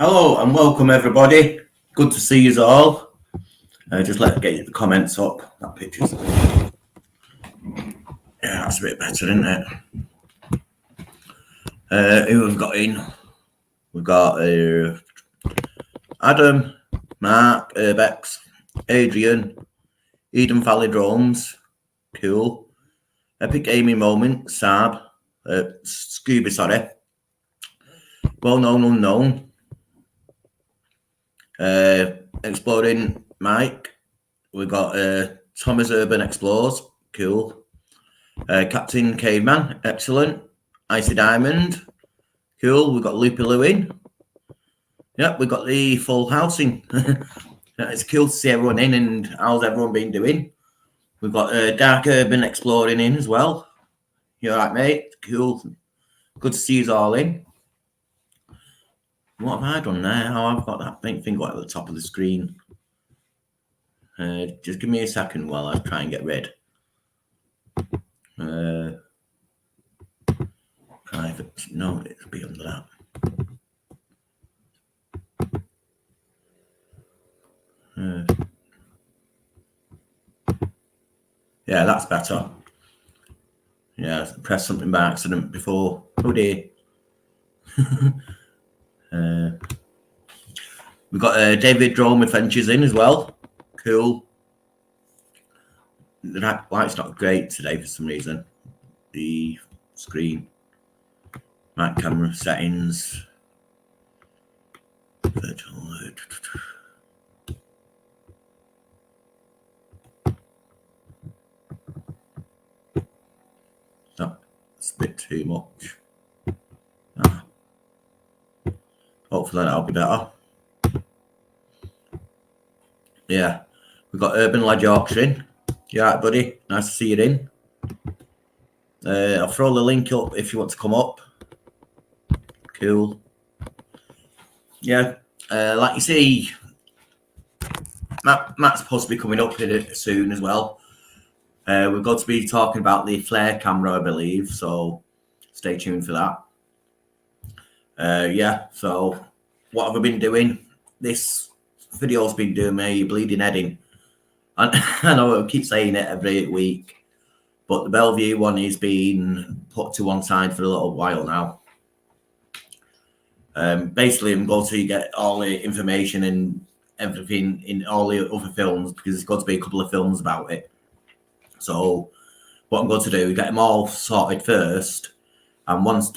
Hello and welcome everybody. Good to see you all. Just let's get the comments up. That picture's that's a bit better, isn't it? Who we've got in? We've got Adam, Mark, Urbex, Adrian, Eden Valley Drones, cool. Epic Gaming Moment, Saab, Scooby, sorry. Well Known Unknown. Exploring Mike. We've got Thomas Urban Explores, cool. Captain Caveman, excellent. Icy Diamond, cool. We've got Loopy Lewin. Yep, we've got the full housing. It's cool to see everyone in, and how's everyone been doing? We've got Dark Urban Exploring in as well. You alright, mate? Cool. Good to see you all in. What have I done there? Oh, I've got that thing at the top of the screen. Just give me a second while I try and get rid. Private. No, it'll be under that. Yeah, that's better. Yeah, press something by accident before. Oh dear. We've got David Drone Adventures in as well. Cool. The light's not great today for some reason. The screen. Mic camera settings. Virtual load. That's a bit too much. Hopefully that'll be better. Yeah, we've got Urban Lad Yorkshire in. You alright, buddy? Nice to see you in. I'll throw the link up if you want to come up. Cool. Yeah, like you see, Matt's supposed to be coming up here soon as well. We're going to be talking about the flare camera, I believe, so stay tuned for that. Yeah, so what have I been doing? This video's been doing me bleeding head in. I know I keep saying it every week, but the Bellevue one is being put to one side for a little while now. Basically, I'm going to get all the information and everything in all the other films because there's got to be a couple of films about it. So what I'm going to do is get them all sorted first, and once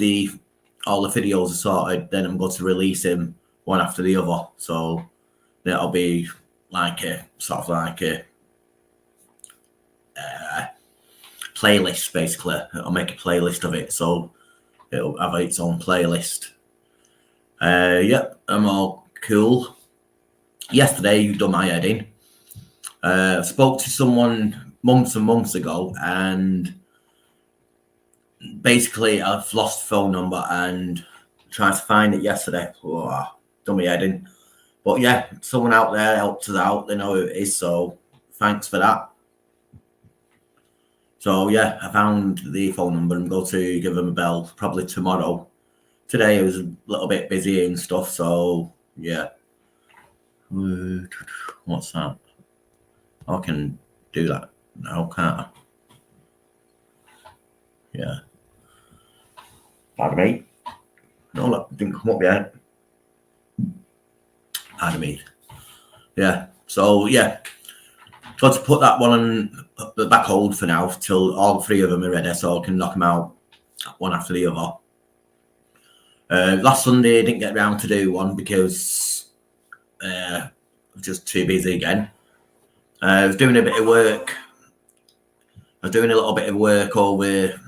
all the videos are sorted, then I'm going to release them one after the other. So that'll be like a sort of like a playlist, basically. I'll make a playlist of it, so it'll have its own playlist. Yep, I'm all cool. Yesterday, you done my heading. Spoke to someone months and months ago, and basically I've lost the phone number and tried to find it yesterday. Oh, done my heading. But yeah, someone out there helped us out. They know who it is, so thanks for that. So yeah, I found the phone number and go to give them a bell probably tomorrow. Today I was a little bit busy and stuff, so yeah. What's that? I can do that now, can't I? Yeah. Pardon me. No, that didn't come up yet. Pardon me. Yeah. So yeah, got to put that one on the back hold for now till all three of them are ready, so I can knock them out one after the other. Last Sunday, I didn't get around to do one because I was just too busy again. I was doing a bit of work. I was doing a little bit of work over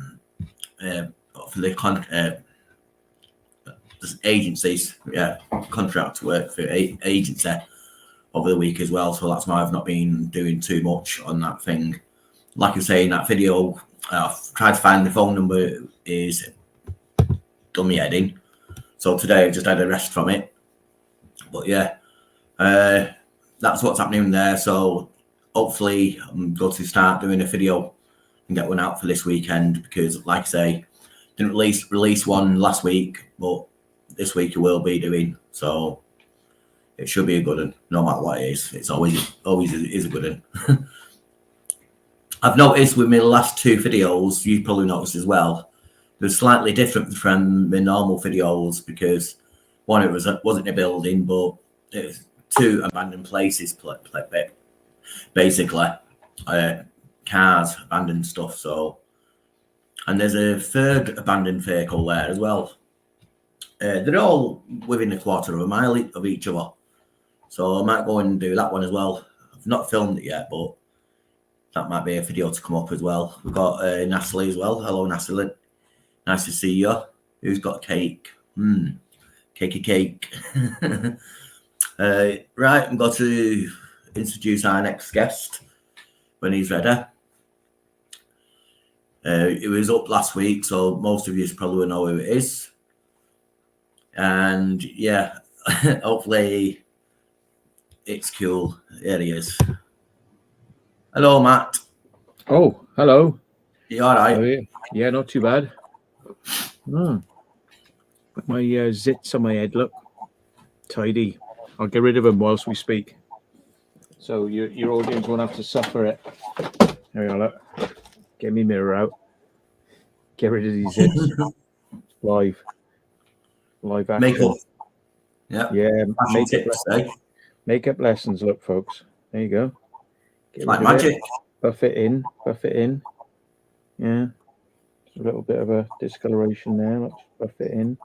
for the agencies, yeah, contract work for agency over the week as well. So that's why I've not been doing too much on that thing. Like I say in that video, I've tried to find the phone number is done me heading. So today I've just had a rest from it. But yeah, that's what's happening there. So hopefully I'm going to start doing a video and get one out for this weekend because, like I say, didn't release one last week, but this week I will be doing. So it should be a good one, no matter what it is. It's always is a good one. I've noticed with my last 2 videos, you probably noticed as well, they're slightly different from my normal videos because one, it wasn't a building, but it was 2 abandoned places, basically, cars, abandoned stuff. So, and there's a 3rd abandoned vehicle there as well. They're all within a quarter of a mile of each other. So I might go and do that one as well. I've not filmed it yet, but that might be a video to come up as well. We've got Natalie as well. Hello, Natalie. Nice to see you. Who's got cake? Cake. Right, I'm going to introduce our next guest when he's ready. It was up last week, so most of you probably will know who it is. And yeah, hopefully it's cool. There he is. Hello, Matt. Oh, hello. You all right? Oh, yeah, not too bad. My zits on my head look tidy. I'll get rid of them whilst we speak, so your audience won't have to suffer it. There we are. Look. Get me mirror out. Get rid of these zits. Live action. Makeup. Yeah. Makeup lessons. Look, folks. There you go. It's like magic. Buff it in. Yeah. A little bit of a discoloration there. Let's buff it in.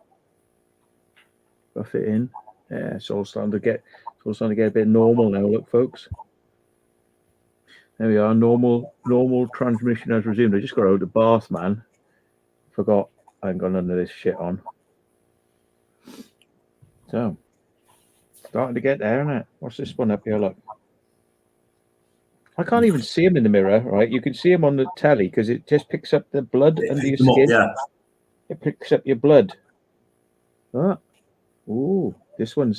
Yeah, it's all starting to get a bit normal now. Look, folks. There we are. Normal transmission has resumed. I just got out of the bath, man. Forgot I haven't got none of this shit on. So starting to get there, isn't it? What's this one up here? Look. I can't even see him in the mirror, right? You can see him on the telly because it just picks up the blood under your skin. Yeah. It picks up your blood. Ah. Ooh, this one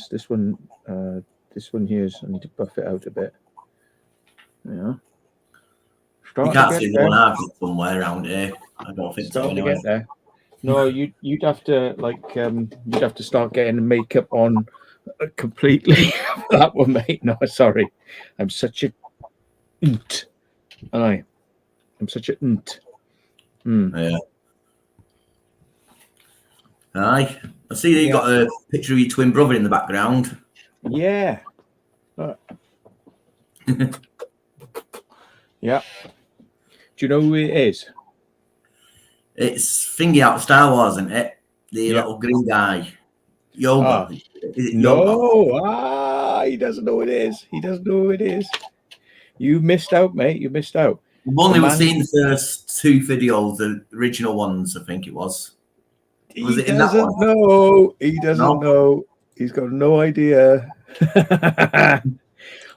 here is, I need to buff it out a bit. Yeah. You can't see the one I've got somewhere around here. I don't think so anyway. Get there. No, you'd have to you'd have to start getting makeup on completely. That one, mate. No, sorry. I'm such a I'm such a Yeah. Aye. I see that you got a picture of your twin brother in the background. Yeah. Yeah. Do you know who it is? It's Thingy out of Star Wars, isn't it? The little green guy. Yoga. Is it Yoga? He doesn't know who it is. You missed out, mate. You missed out. We've only seen the first 2 videos, the original ones, I think it was. Was it in that one? No, he doesn't know. He's got no idea.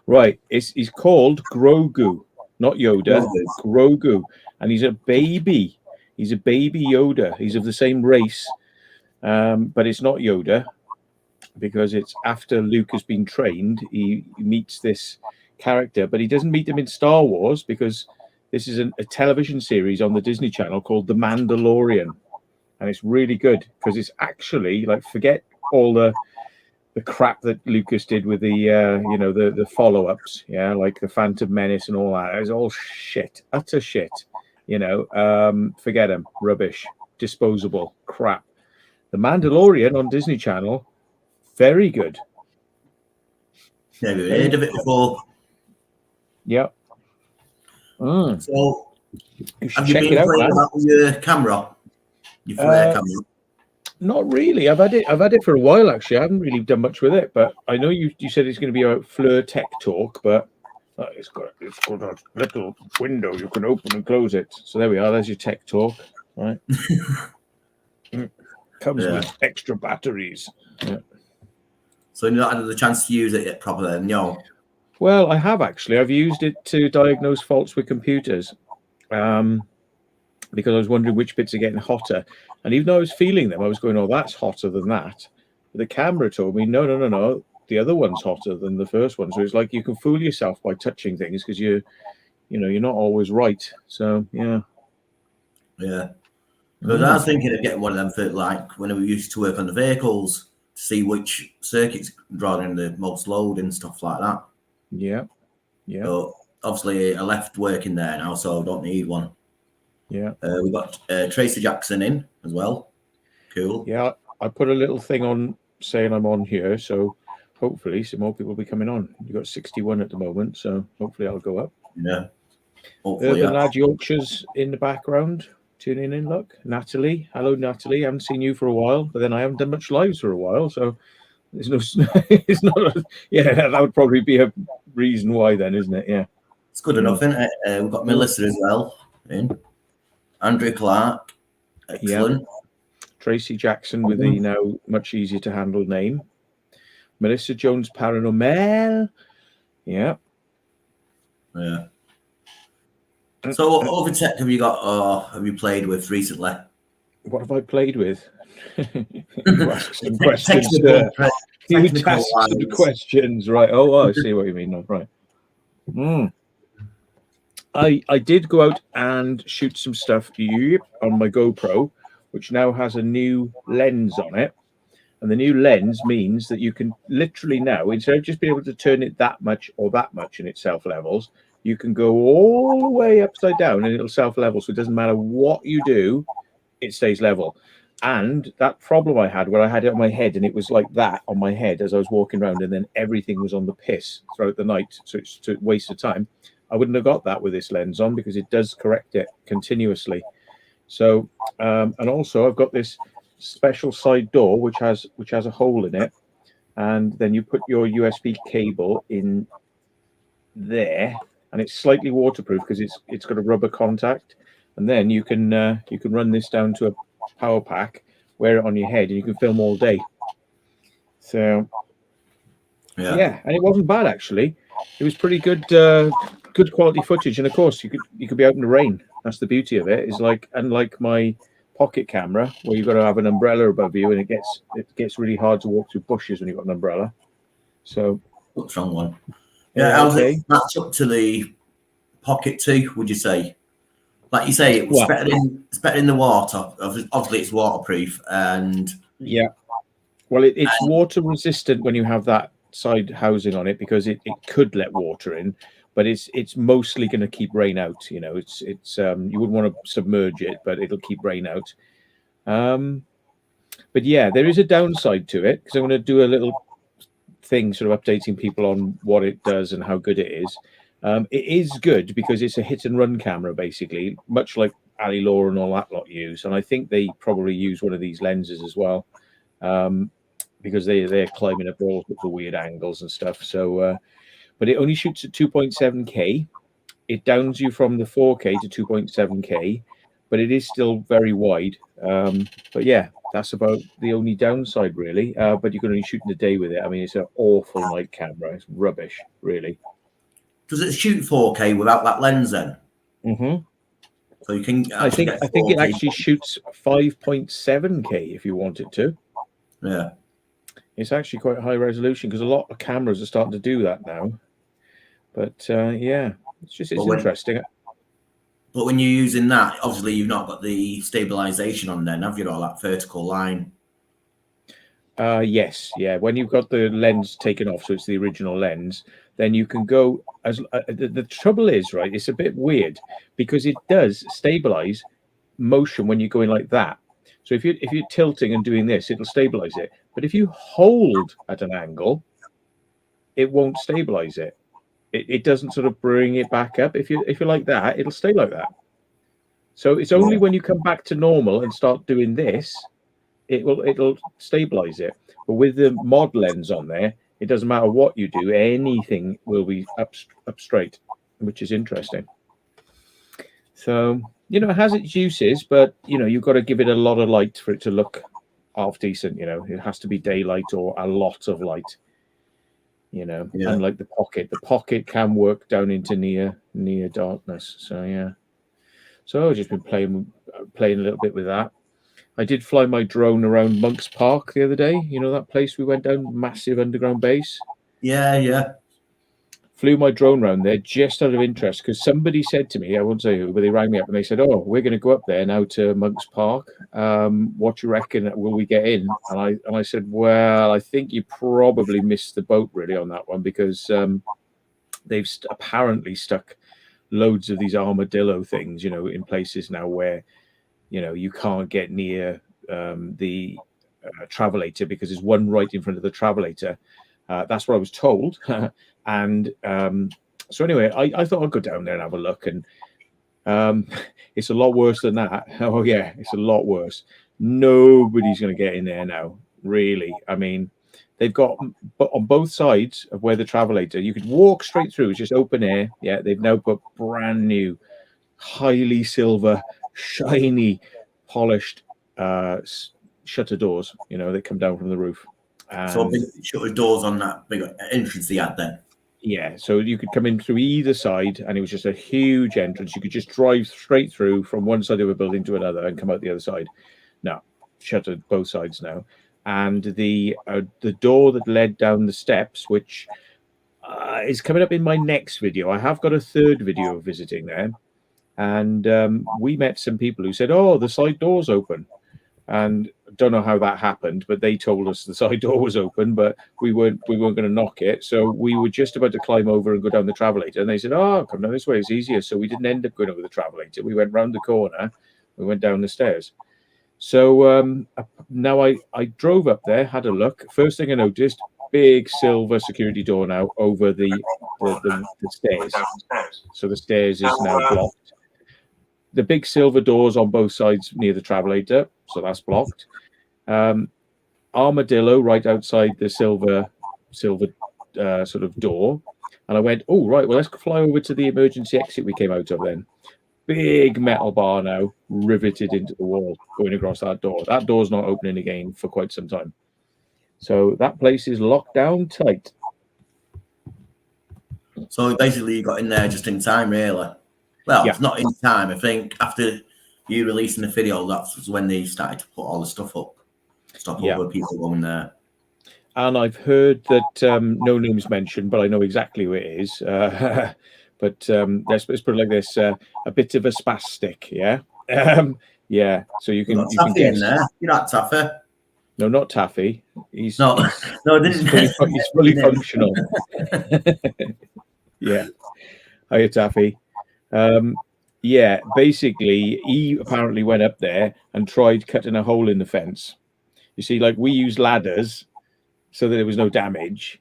Right. He's called Grogu, not Yoda. Grogu. And he's a baby. He's a baby Yoda. He's of the same race. But it's not Yoda because it's after Luke has been trained. He meets this character, but he doesn't meet him in Star Wars because this is a television series on the Disney Channel called The Mandalorian. And it's really good because it's actually like, forget all the crap that Lucas did with the the follow-ups, like the Phantom Menace and all that. It's all shit, utter shit. Forget them, rubbish, disposable crap. The Mandalorian on Disney Channel, very good. Never heard of it before. Yeah. So, you have you been playing about your camera? Your flare camera? Not really. I've had it for a while actually. I haven't really done much with it, but I know you said it's going to be a Fleur Tech Talk, but it's got a little window you can open and close it. So there we are. There's your Tech Talk, right? Comes with extra batteries. Yeah. So you've not had the chance to use it yet properly, then, no? Well, I have actually. I've used it to diagnose faults with computers. Because I was wondering which bits are getting hotter. And even though I was feeling them, I was going, oh, that's hotter than that. But the camera told me, no. The other one's hotter than the first one. So it's like you can fool yourself by touching things because you're not always right. So, yeah. Yeah. Because I was thinking of getting one of them for like when we used to work on the vehicles. see which circuits drawing the most load and stuff like that. Yeah. But obviously, a left working there now, so don't need one. Yeah. We've got Tracy Jackson in as well. Cool. Yeah, I put a little thing on saying I'm on here, so hopefully some more people will be coming on. You've got 61 at the moment, so hopefully I'll go up. Yeah. Hopefully, Urban Lad Yorkshire's in the background, tuning in, look. Natalie. Hello, Natalie. I haven't seen you for a while, but then I haven't done much lives for a while, so there's no... it's not... Yeah, that would probably be a reason why then, isn't it? Yeah. It's good enough, isn't it? We've got Melissa as well in. Andrew Clark. Excellent. Yeah. Tracy Jackson with the now much easier to handle name. Melissa Jones Paranormal. Yeah. Yeah. So what other tech have you got or have you played with recently? What have I played with? You ask some questions. You ask some questions, right? Oh, I see what you mean. Right. I did go out and shoot some stuff on my GoPro, which now has a new lens on it. And the new lens means that you can literally now, instead of just being able to turn it that much or that much in its self-levels, you can go all the way upside down and it'll self-level. So it doesn't matter what you do, it stays level. And that problem I had where I had it on my head and it was like that on my head as I was walking around and then everything was on the piss throughout the night. So it's a waste of time. I wouldn't have got that with this lens on because it does correct it continuously. So, and also I've got this special side door which has a hole in it, and then you put your USB cable in there, and it's slightly waterproof because it's got a rubber contact, and then you can run this down to a power pack, wear it on your head, and you can film all day. So yeah, and it wasn't bad actually. It was pretty good, good quality footage, and of course you could be out in the rain. That's the beauty of it. Is like, unlike my pocket camera where you've got to have an umbrella above you and it gets really hard to walk through bushes when you've got an umbrella. So what's wrong one? Yeah, how's it match up to the Pocket 2, would you say? Like you say, it's better in the water. Obviously it's waterproof and yeah. Well, it's water resistant when you have that side housing on it because it could let water in, but it's mostly going to keep rain out. You know, it's you wouldn't want to submerge it, but it'll keep rain out. But yeah, there is a downside to it because I'm going to do a little thing sort of updating people on what it does and how good it is. It is good because it's a hit and run camera, basically, much like Ali Law and all that lot use. And I think they probably use one of these lenses as well. Because they're climbing up all the weird angles and stuff. So, but it only shoots at 2.7K. It downs you from the 4K to 2.7K, but it is still very wide. But yeah, that's about the only downside, really. But you can only shoot in the day with it. I mean, it's an awful night camera. It's rubbish, really. Does it shoot 4K without that lens then? Mm-hmm. So you can. I think it actually shoots 5.7K if you want it to. Yeah. It's actually quite high resolution because a lot of cameras are starting to do that now. But yeah, it's interesting. But when you're using that, obviously you've not got the stabilization on then, have you? All that vertical line. Yes, yeah. When you've got the lens taken off, so it's the original lens, then you can go as the trouble is, right? It's a bit weird because it does stabilize motion when you're going like that. So if you're tilting and doing this, it'll stabilize it. But if you hold at an angle, it won't stabilize it. It doesn't sort of bring it back up. If you're like that, it'll stay like that. So it's only when you come back to normal and start doing this, it'll stabilize it. But with the mod lens on there, it doesn't matter what you do, anything will be up straight, which is interesting. So, you know, it has its uses, but, you know, you've got to give it a lot of light for it to look half decent. You know, it has to be daylight or a lot of light, you know, unlike the pocket can work down into near darkness. So, yeah. So I've just been playing a little bit with that. I did fly my drone around Monk's Park the other day. You know, that place we went down, massive underground base. Yeah, yeah. flew my drone around there just out of interest because somebody said to me, I won't say who, but they rang me up and they said, "Oh, we're going to go up there now to Monk's Park. What do you reckon? Will we get in?" And I said, "Well, I think you probably missed the boat really on that one because they've apparently stuck loads of these armadillo things, you know, in places now where, you know, you can't get near the travelator because there's one right in front of the travelator. That's what I was told." And so anyway, I thought I'd go down there and have a look, and it's a lot worse than that. Oh yeah, it's a lot worse. Nobody's going to get in there now, really. I mean, they've got, but on both sides of where the travelator, you could walk straight through. It's just open air. Yeah, they've now put brand new, highly silver, shiny, polished shutter doors. You know, that come down from the roof. So big shutter doors on that big entrance they had then. Yeah, so you could come in through either side, and it was just a huge entrance. You could just drive straight through from one side of a building to another and come out the other side. No, shuttered both sides now. And the door that led down the steps, which is coming up in my next video. I have got a third video of visiting there, and we met some people who said, "Oh, the side door's open." And don't know how that happened, but they told us the side door was open, but we weren't going to knock it. So we were just about to climb over and go down the travelator, and they said, "Oh, come down this way, it's easier." So we didn't end up going over the travelator. We went round the corner, we went down the stairs. So now I drove up there, had a look. First thing I noticed, big silver security door now over the stairs. So the stairs is now blocked. The big silver doors on both sides near the travelator, so that's blocked. Armadillo right outside the silver sort of door, and I went, "Oh right, well let's fly over to the emergency exit we came out of then." Big metal bar now riveted into the wall going across that door. That door's not opening again for quite some time. So that place is locked down tight. So basically you got in there just in time, really. Well, Yeah. It's not in time. I think after you releasing the video, that's when they started to put all the stuff up. Stop over people going there. And I've heard that no name's mentioned, but I know exactly who it is. But let's put it like this: a bit of a spastic, yeah, yeah. So you can guess. In there. You're not Taffy. No, not Taffy. He's no, he's fully functional. Yeah, hiya Taffy. Yeah, basically, he apparently went up there and tried cutting a hole in the fence. You see, like we use ladders so that there was no damage,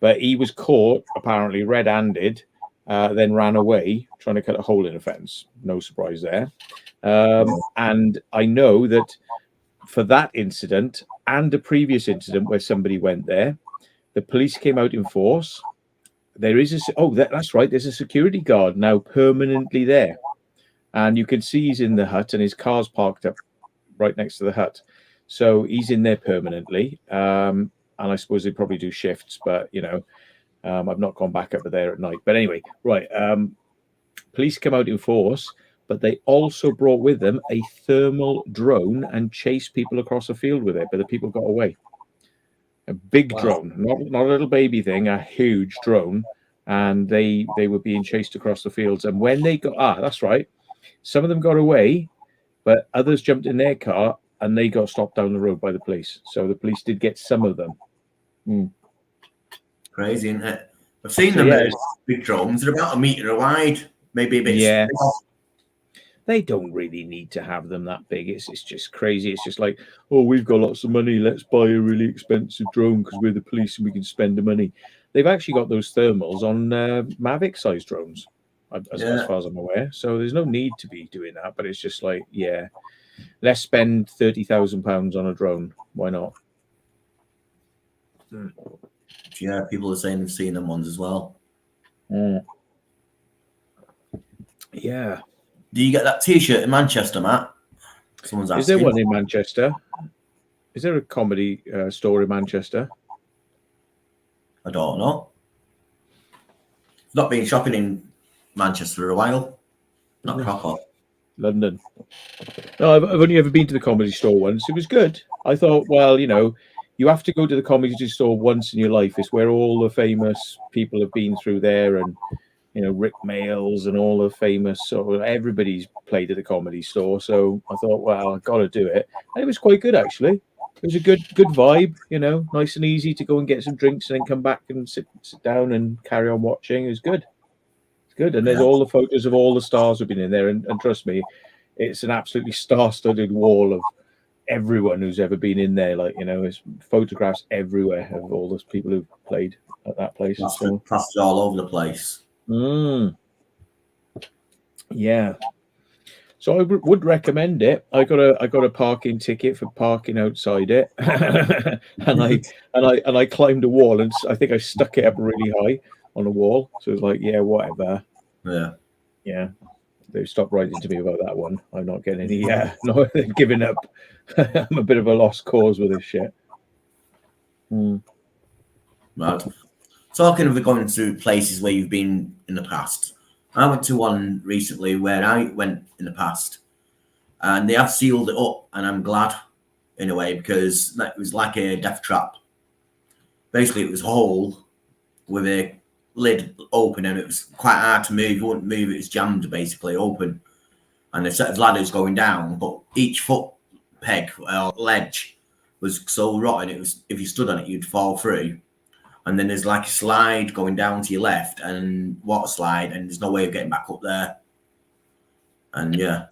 but he was caught apparently red-handed, then ran away trying to cut a hole in a fence. No surprise there. And I know that for that incident and a previous incident where somebody went there, the police came out in force. There is that's right. There's a security guard now permanently there, and you can see he's in the hut and his car's parked up right next to the hut. So he's in there permanently. And I suppose they probably do shifts, but you know, I've not gone back up there at night. But anyway, right. Police come out in force, but they also brought with them a thermal drone and chased people across the field with it, but the people got away. A big drone, not a little baby thing, a huge drone, and they were being chased across the fields. And when they got that's right, some of them got away, but others jumped in their car and they got stopped down the road by the police. So the police did get some of them. Crazy, isn't it? I've seen them big drones. They're about a metre wide, maybe a bit. Yeah. They don't really need to have them that big. It's just crazy. It's just like, oh, we've got lots of money. Let's buy a really expensive drone because we're the police and we can spend the money. They've actually got those thermals on Mavic-sized drones, as far as I'm aware. So there's no need to be doing that. But it's just like, yeah, let's spend £30,000 on a drone. Why not? Yeah, people are saying they've seen them ones as well. Yeah. Do you get that T-shirt in Manchester, Matt? Someone's asking. Is there one in Manchester? Is there a comedy store in Manchester? I don't know. I've not been shopping in Manchester for a while. Not proper. London. No, I've only ever been to the comedy store once. It was good. I thought, well, you know, you have to go to the comedy store once in your life. It's where all the famous people have been through there, and Rick Mayles and all the famous, so everybody's played at the comedy store. So I thought, well, I've got to do it, and it was quite good actually. It was a good vibe, nice and easy to go and get some drinks and then come back and sit down and carry on watching. It was good. It's good, and there's all the photos of all the stars who've been in there, and trust me, it's an absolutely star-studded wall of everyone who's ever been in there. Like, there's photographs everywhere of all those people who've played at that place. Plastered all over the place. Yeah. So I would recommend it. I got a parking ticket for parking outside it, and I climbed a wall, and I think I stuck it up really high on a wall. So it was like, yeah, whatever. Yeah. They stopped writing to me about that one. I'm not getting any. No, they've given up. I'm a bit of a lost cause with this shit. Right. Talking of going to places where you've been in the past, I went to one recently where I went in the past, and they have sealed it up, and I'm glad in a way, because it was like a death trap. Basically, it was a hole with a lid open, and it was quite hard to move. You wouldn't move; it was jammed, basically open, and a set of ladders going down. But each foot peg or ledge was so rotten, it was, if you stood on it, you'd fall through. And then there's like a slide going down to your left, and water slide, and there's no way of getting back up there. And yeah,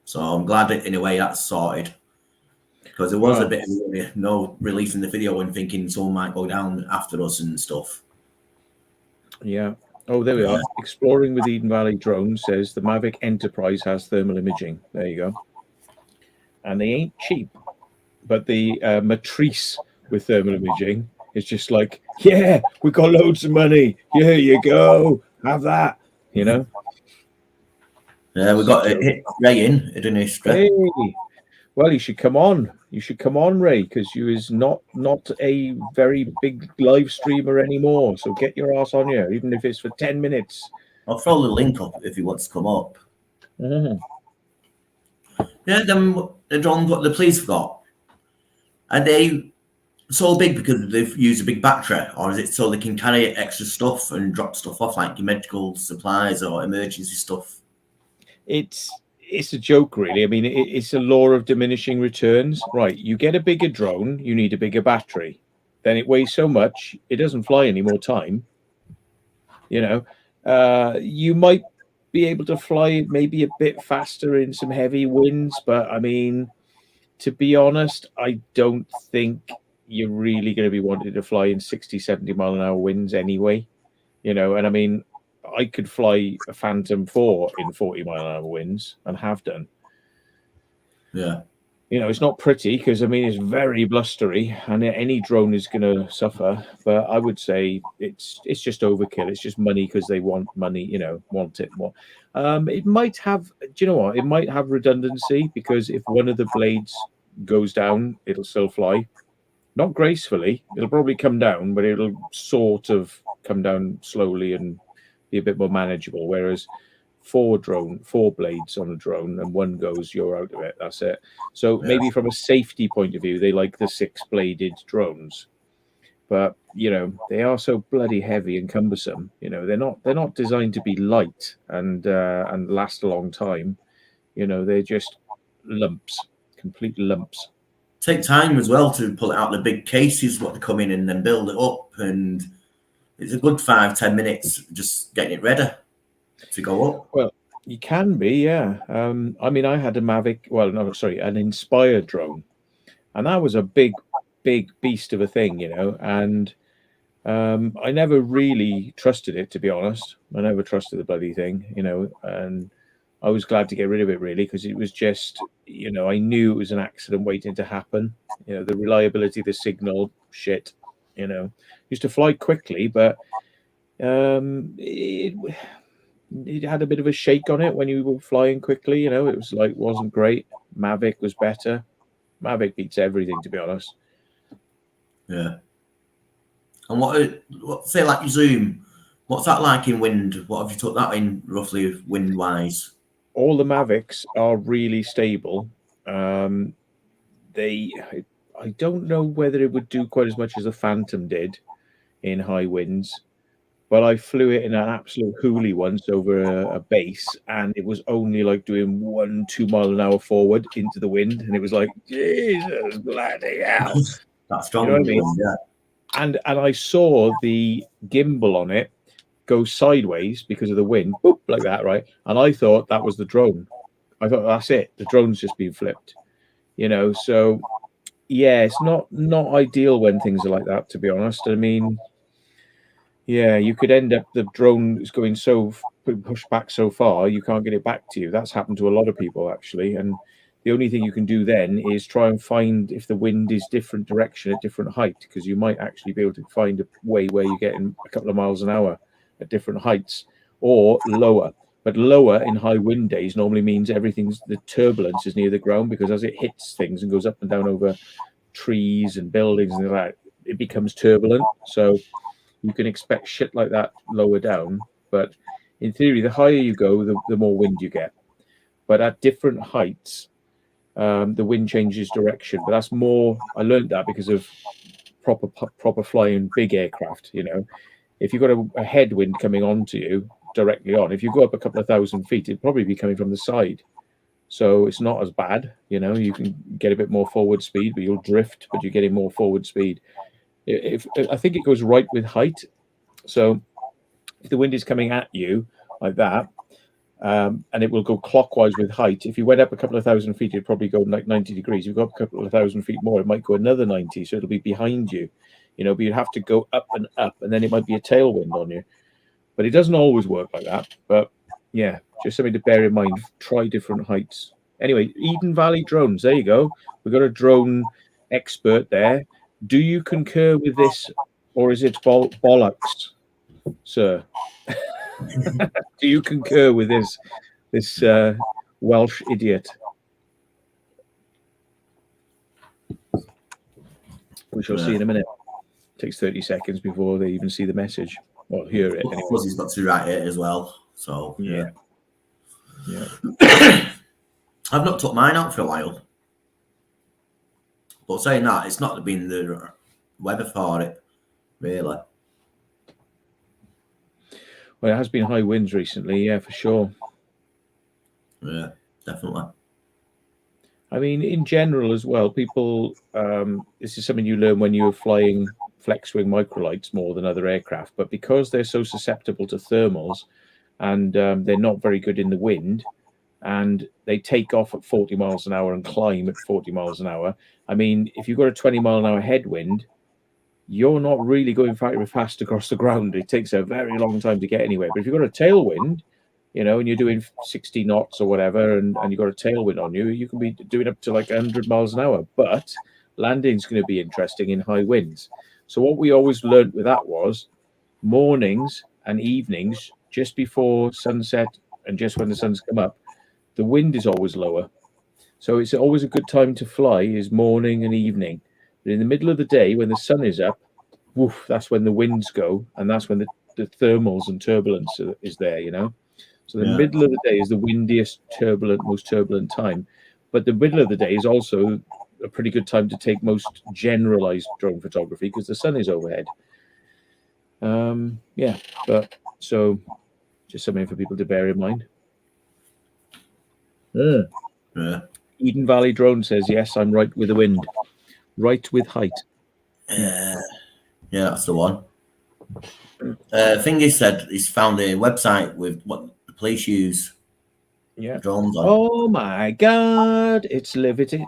so I'm glad that in a way that's sorted, because there was a bit of no releasing the video and thinking someone might go down after us and stuff. Yeah. Oh, there we are. Exploring with Eden Valley Drone says the Mavic Enterprise has thermal imaging. There you go. And they ain't cheap, but the Matrice with thermal imaging is just like, yeah, we've got loads of money. Here you go. Have that, Yeah, we got Ray in, didn't he? Hey, well, you should come on. You should come on, Ray, because you is not a very big live streamer anymore. So get your ass on here, even if it's for 10 minutes. I'll throw the link up if you want to come up. Yeah, the drones what the police have got, are they so big because they've used a big battery, or is it so they can carry extra stuff and drop stuff off, like your medical supplies or emergency stuff? It's a joke, really. I mean, it's a law of diminishing returns, right? You get a bigger drone, you need a bigger battery, then it weighs so much it doesn't fly any more time. You might be able to fly maybe a bit faster in some heavy winds, but I mean, to be honest, I don't think you're really going to be wanting to fly in 60-70 mile an hour winds anyway. And I mean, I could fly a Phantom 4 in 40 mile an hour winds and have done. Yeah. It's not pretty because, I mean, it's very blustery and any drone is going to suffer. But I would say it's just overkill. It's just money because they want money, want it more. It might have, do you know what? It might have redundancy because if one of the blades goes down, it'll still fly. Not gracefully. It'll probably come down, but it'll sort of come down slowly and be a bit more manageable. Whereas 4 blades on a drone and one goes, you're out of it. That's it. So maybe from a safety point of view, they like the 6-bladed drones, but they are so bloody heavy and cumbersome. They're not designed to be light and last a long time. They're just lumps, complete lumps. Take time as well to pull it out the big cases, what they come in, and then build it up, and it's a good 5-10 minutes just getting it ready to go up. Well, you can be, yeah. I mean, I had a Mavic, an Inspire drone, and that was a big beast of a thing, and I never really trusted it, to be honest. I never trusted the bloody thing, and I was glad to get rid of it, really, because it was just, I knew it was an accident waiting to happen. The reliability of the signal, shit, used to fly quickly, but it had a bit of a shake on it when you were flying quickly. It was like, wasn't great. Mavic was better. Mavic beats everything, to be honest. Yeah. And what say like Zoom? What's that like in wind? What have you took that in roughly wind wise? All the Mavics are really stable. I I don't know whether it would do quite as much as the Phantom did in high winds, but I flew it in an absolute hoolie once over a base, and it was only like doing 1-2 mile an hour forward into the wind, and it was like, Jesus bloody hell. That's strong. You know what I mean? Yeah. And I saw the gimbal on it go sideways because of the wind, boop, like that, right? And I thought that was the drone. I thought that's it. The drone's just been flipped. You know, so yeah, it's not ideal when things are like that, to be honest. I mean, yeah, you could end up the drone is going so pushed back so far you can't get it back to you. That's happened to a lot of people actually, and the only thing you can do then is try and find if the wind is different direction at different height, because you might actually be able to find a way where you're getting a couple of miles an hour at different heights, or lower. But lower in high wind days normally means the turbulence is near the ground, because as it hits things and goes up and down over trees and buildings and that, it becomes turbulent. So you can expect shit like that lower down. But in theory, the higher you go, the more wind you get. But at different heights, the wind changes direction. But that's more, I learned that because of proper flying big aircraft. You know, if you've got a headwind coming onto you directly on, if you go up a couple of thousand feet, it'd probably be coming from the side. So it's not as bad. You know, you can get a bit more forward speed, but you'll drift, but you're getting more forward speed. If I think it goes right with height. So if the wind is coming at you like that, and it will go clockwise with height. If you went up a couple of thousand feet, it'd probably go like 90 degrees. If you go up a couple of thousand feet more, it might go another 90. So it'll be behind you, you know, but you'd have to go up, and then it might be a tailwind on you. But it doesn't always work like that. But yeah, just something to bear in mind. Try different heights. Anyway, Eden Valley drones. There you go. We've got a drone expert there. Do you concur with this, or is it bollocks, sir? Do you concur with this Welsh idiot? We shall see in a minute. It takes 30 seconds before they even see the message. Well, hear it. Of course, he's got to write it as well. So yeah. I've not took mine out for a while. But saying that, it's not been the weather for it, really. Well, it has been high winds recently, yeah, for sure. Yeah, definitely. I mean, in general as well, people, this is something you learn when you're flying flex-wing microlights more than other aircraft, but because they're so susceptible to thermals, and they're not very good in the wind, and they take off at 40 miles an hour and climb at 40 miles an hour. I mean, if you've got a 20 mile an hour headwind, you're not really going very fast across the ground. It takes a very long time to get anywhere. But if you've got a tailwind, you know, and you're doing 60 knots or whatever, and you've got a tailwind on you, you can be doing up to like 100 miles an hour. But landing's going to be interesting in high winds. So what we always learned with that was mornings and evenings, just before sunset and just when the sun's come up, the wind is always lower. So it's always a good time to fly is morning and evening. But in the middle of the day, when the sun is up, woof, that's when the winds go, and that's when the thermals and turbulence is there, you know. So the middle of the day is the windiest, most turbulent time. But the middle of the day is also a pretty good time to take most generalized drone photography because the sun is overhead. Yeah, but so just something for people to bear in mind. Yeah. Eden Valley Drone says, yes, I'm right with the wind. Right with height. Yeah, that's the one. Thing he said he's found a website with what the police use. Yeah. Drones on. Oh my God! It's Livitin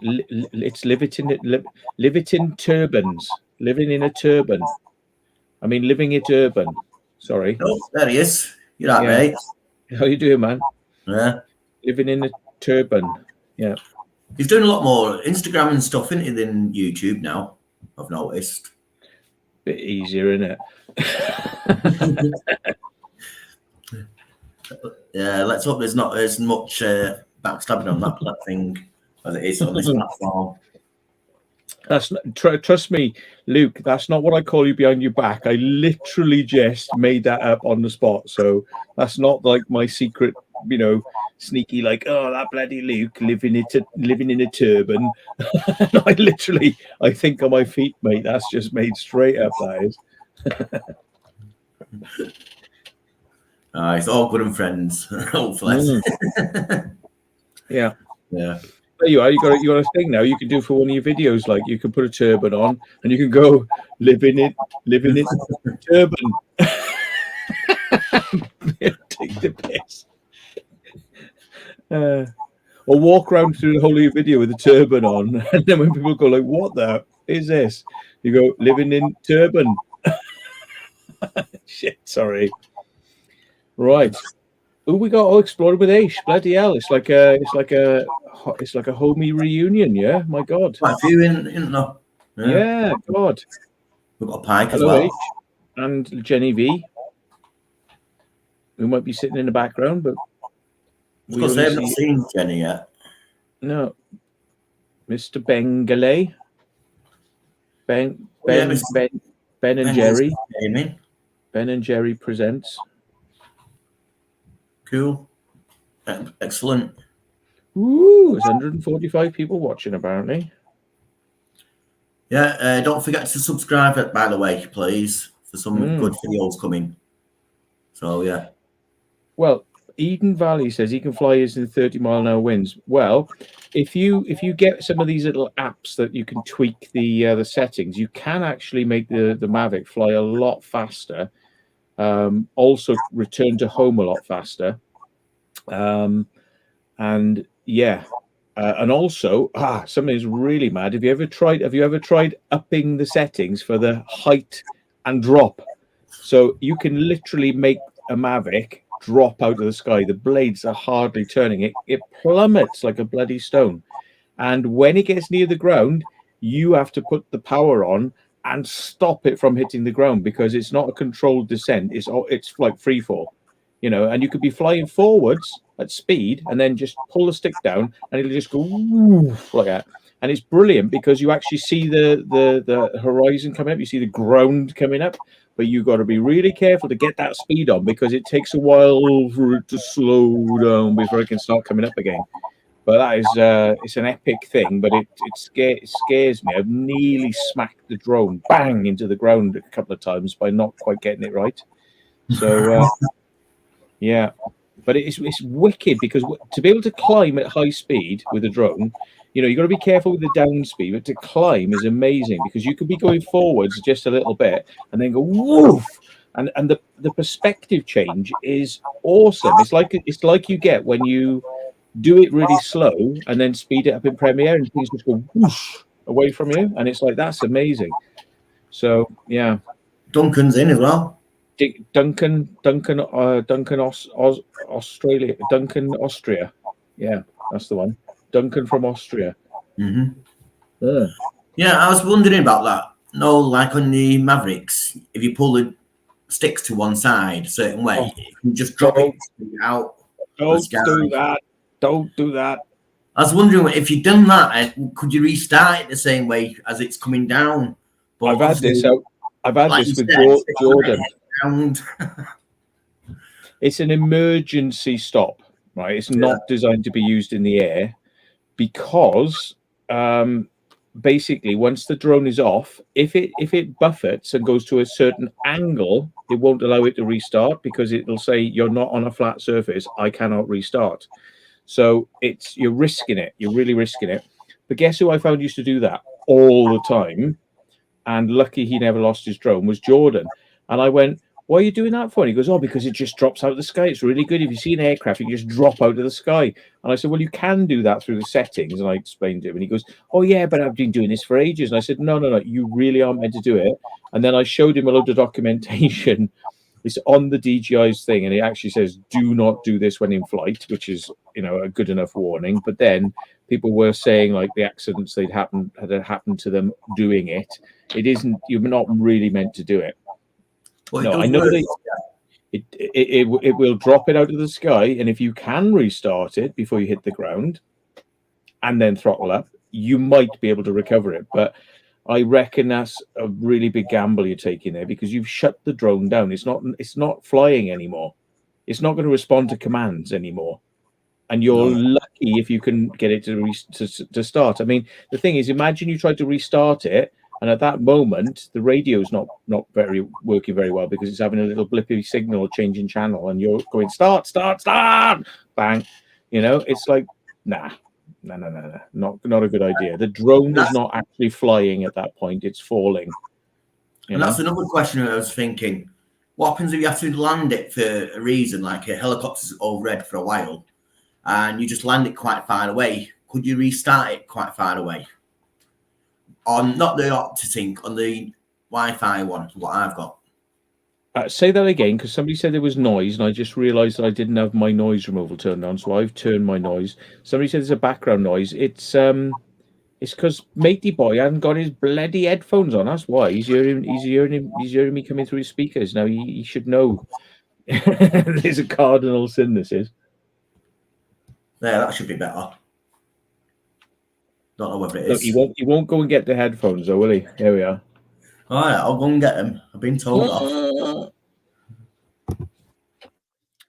turbans. Living in a turban. I mean, living it urban. Sorry. Oh, there he is. You're right, mate. How you doing, man? Yeah. Living in a turban. Yeah. He's doing a lot more Instagram and stuff, isn't he, than YouTube now, I've noticed. Bit easier, isn't it? Yeah, let's hope there's not as much backstabbing on that thing as it is on this platform. That's trust me, Luke. That's not what I call you behind your back. I literally just made that up on the spot. So that's not like my secret you know, sneaky, like, oh, that bloody Luke living in a turban. And I think on my feet, mate. That's just made straight up. That is. It's all good and friends, hopefully. Yeah. Yeah. There you are. You got a thing now. You can do for one of your videos. Like you can put a turban on, and you can go living it turban. Take the piss. Or walk around through the whole of your video with a turban on, and then when people go like, "What the is this?" You go living in turban. Shit, sorry. Right. Who we got? Oh, explored with Aish. Bloody hell! It's like a homey reunion. Yeah, my God. Quite a few in no. Yeah, God. We've got a Pike as Hello, well. Aish. And Jenny V, who might be sitting in the background, but I was going to say, I've not seen Jenny yet. No. Mr. Bengalay. Ben and Jerry. Ben and Jerry presents. Cool. Excellent. Ooh, there's 145 people watching, apparently. Yeah, don't forget to subscribe, by the way, please, for some good videos coming. So, yeah. Well, Eden Valley says he can fly his in 30-mile-an-hour winds. Well, if you get some of these little apps that you can tweak the settings, you can actually make the Mavic fly a lot faster. Also return to home a lot faster. And yeah, and also something's really mad. Have you ever tried upping the settings for the height and drop? So you can literally make a Mavic drop out of the sky. The blades are hardly turning. It plummets like a bloody stone. And when it gets near the ground, you have to put the power on and stop it from hitting the ground, because it's not a controlled descent. It's like free fall, you know, and you could be flying forwards at speed and then just pull the stick down and it'll just go woof, like that. And it's brilliant because you actually see the horizon coming up, you see the ground coming up, but you've got to be really careful to get that speed on, because it takes a while for it to slow down before it can start coming up again. But that is it's an epic thing, but it scares me. I've nearly smacked the drone bang into the ground a couple of times by not quite getting it right. So yeah, but it's wicked, because to be able to climb at high speed with a drone, you know, you've got to be careful with the down speed, but to climb is amazing, because you could be going forwards just a little bit and then go woof, and the perspective change is awesome. It's like you get when you do it really slow and then speed it up in Premiere and things just go whoosh away from you, and it's like, that's amazing. So yeah, Duncan's in as well. Duncan, Australia. Duncan, Austria. Yeah, that's the one. Duncan from Austria. Yeah, I was wondering about that. No, like on the Mavericks, if you pull the sticks to one side a certain way, you just drop it out. Don't do that. Don't do that. I was wondering, if you'd done that, could you restart it the same way as it's coming down? But I've had this with Jordan. It's an emergency stop, right? It's not designed to be used in the air, because basically once the drone is off, if it buffets and goes to a certain angle, it won't allow it to restart, because it'll say you're not on a flat surface, I cannot restart. So you're risking it. You're really risking it. But guess who I found used to do that all the time? And lucky he never lost his drone, was Jordan. And I went, why are you doing that for? And he goes, oh, because it just drops out of the sky. It's really good. If you see an aircraft, you just drop out of the sky. And I said, well, you can do that through the settings. And I explained to him, and he goes, oh, yeah, but I've been doing this for ages. And I said, no, you really aren't meant to do it. And then I showed him a load of documentation. It's on the DJI's thing, and it actually says, do not do this when in flight, which is, you know, a good enough warning. But then people were saying, like, the accidents had happened to them doing it. It isn't, you're not really meant to do it. Well, no, I know it will drop it out of the sky, and if you can restart it before you hit the ground and then throttle up, you might be able to recover it. But I reckon that's a really big gamble you're taking there, because you've shut the drone down. It's not flying anymore. it's not going to respond to commands anymore. And you're lucky if you can get it to start. I mean, the thing is, imagine you tried to restart it, and at that moment, the radio's not working very well because it's having a little blippy signal changing channel, and you're going start, bang. You know, it's like no, not a good idea. The drone is not actually flying at that point; it's falling. And that's another question I was thinking. What happens if you have to land it for a reason, like a helicopter's overhead for a while, and you just land it quite far away? Could you restart it quite far away? On not the OptiSync, on the Wi-Fi one, what I've got. Say that again, because somebody said there was noise, and I just realised that I didn't have my noise removal turned on, so I've turned my noise. Somebody said there's a background noise. It's because Matey Boy hadn't got his bloody headphones on. That's why he's hearing me coming through his speakers. Now he should know. There's a cardinal sin. This is. There, that should be better. Don't know whether it is. Look, he won't go and get the headphones, though, will he? There we are. All right, I'll go and get them. I've been told off.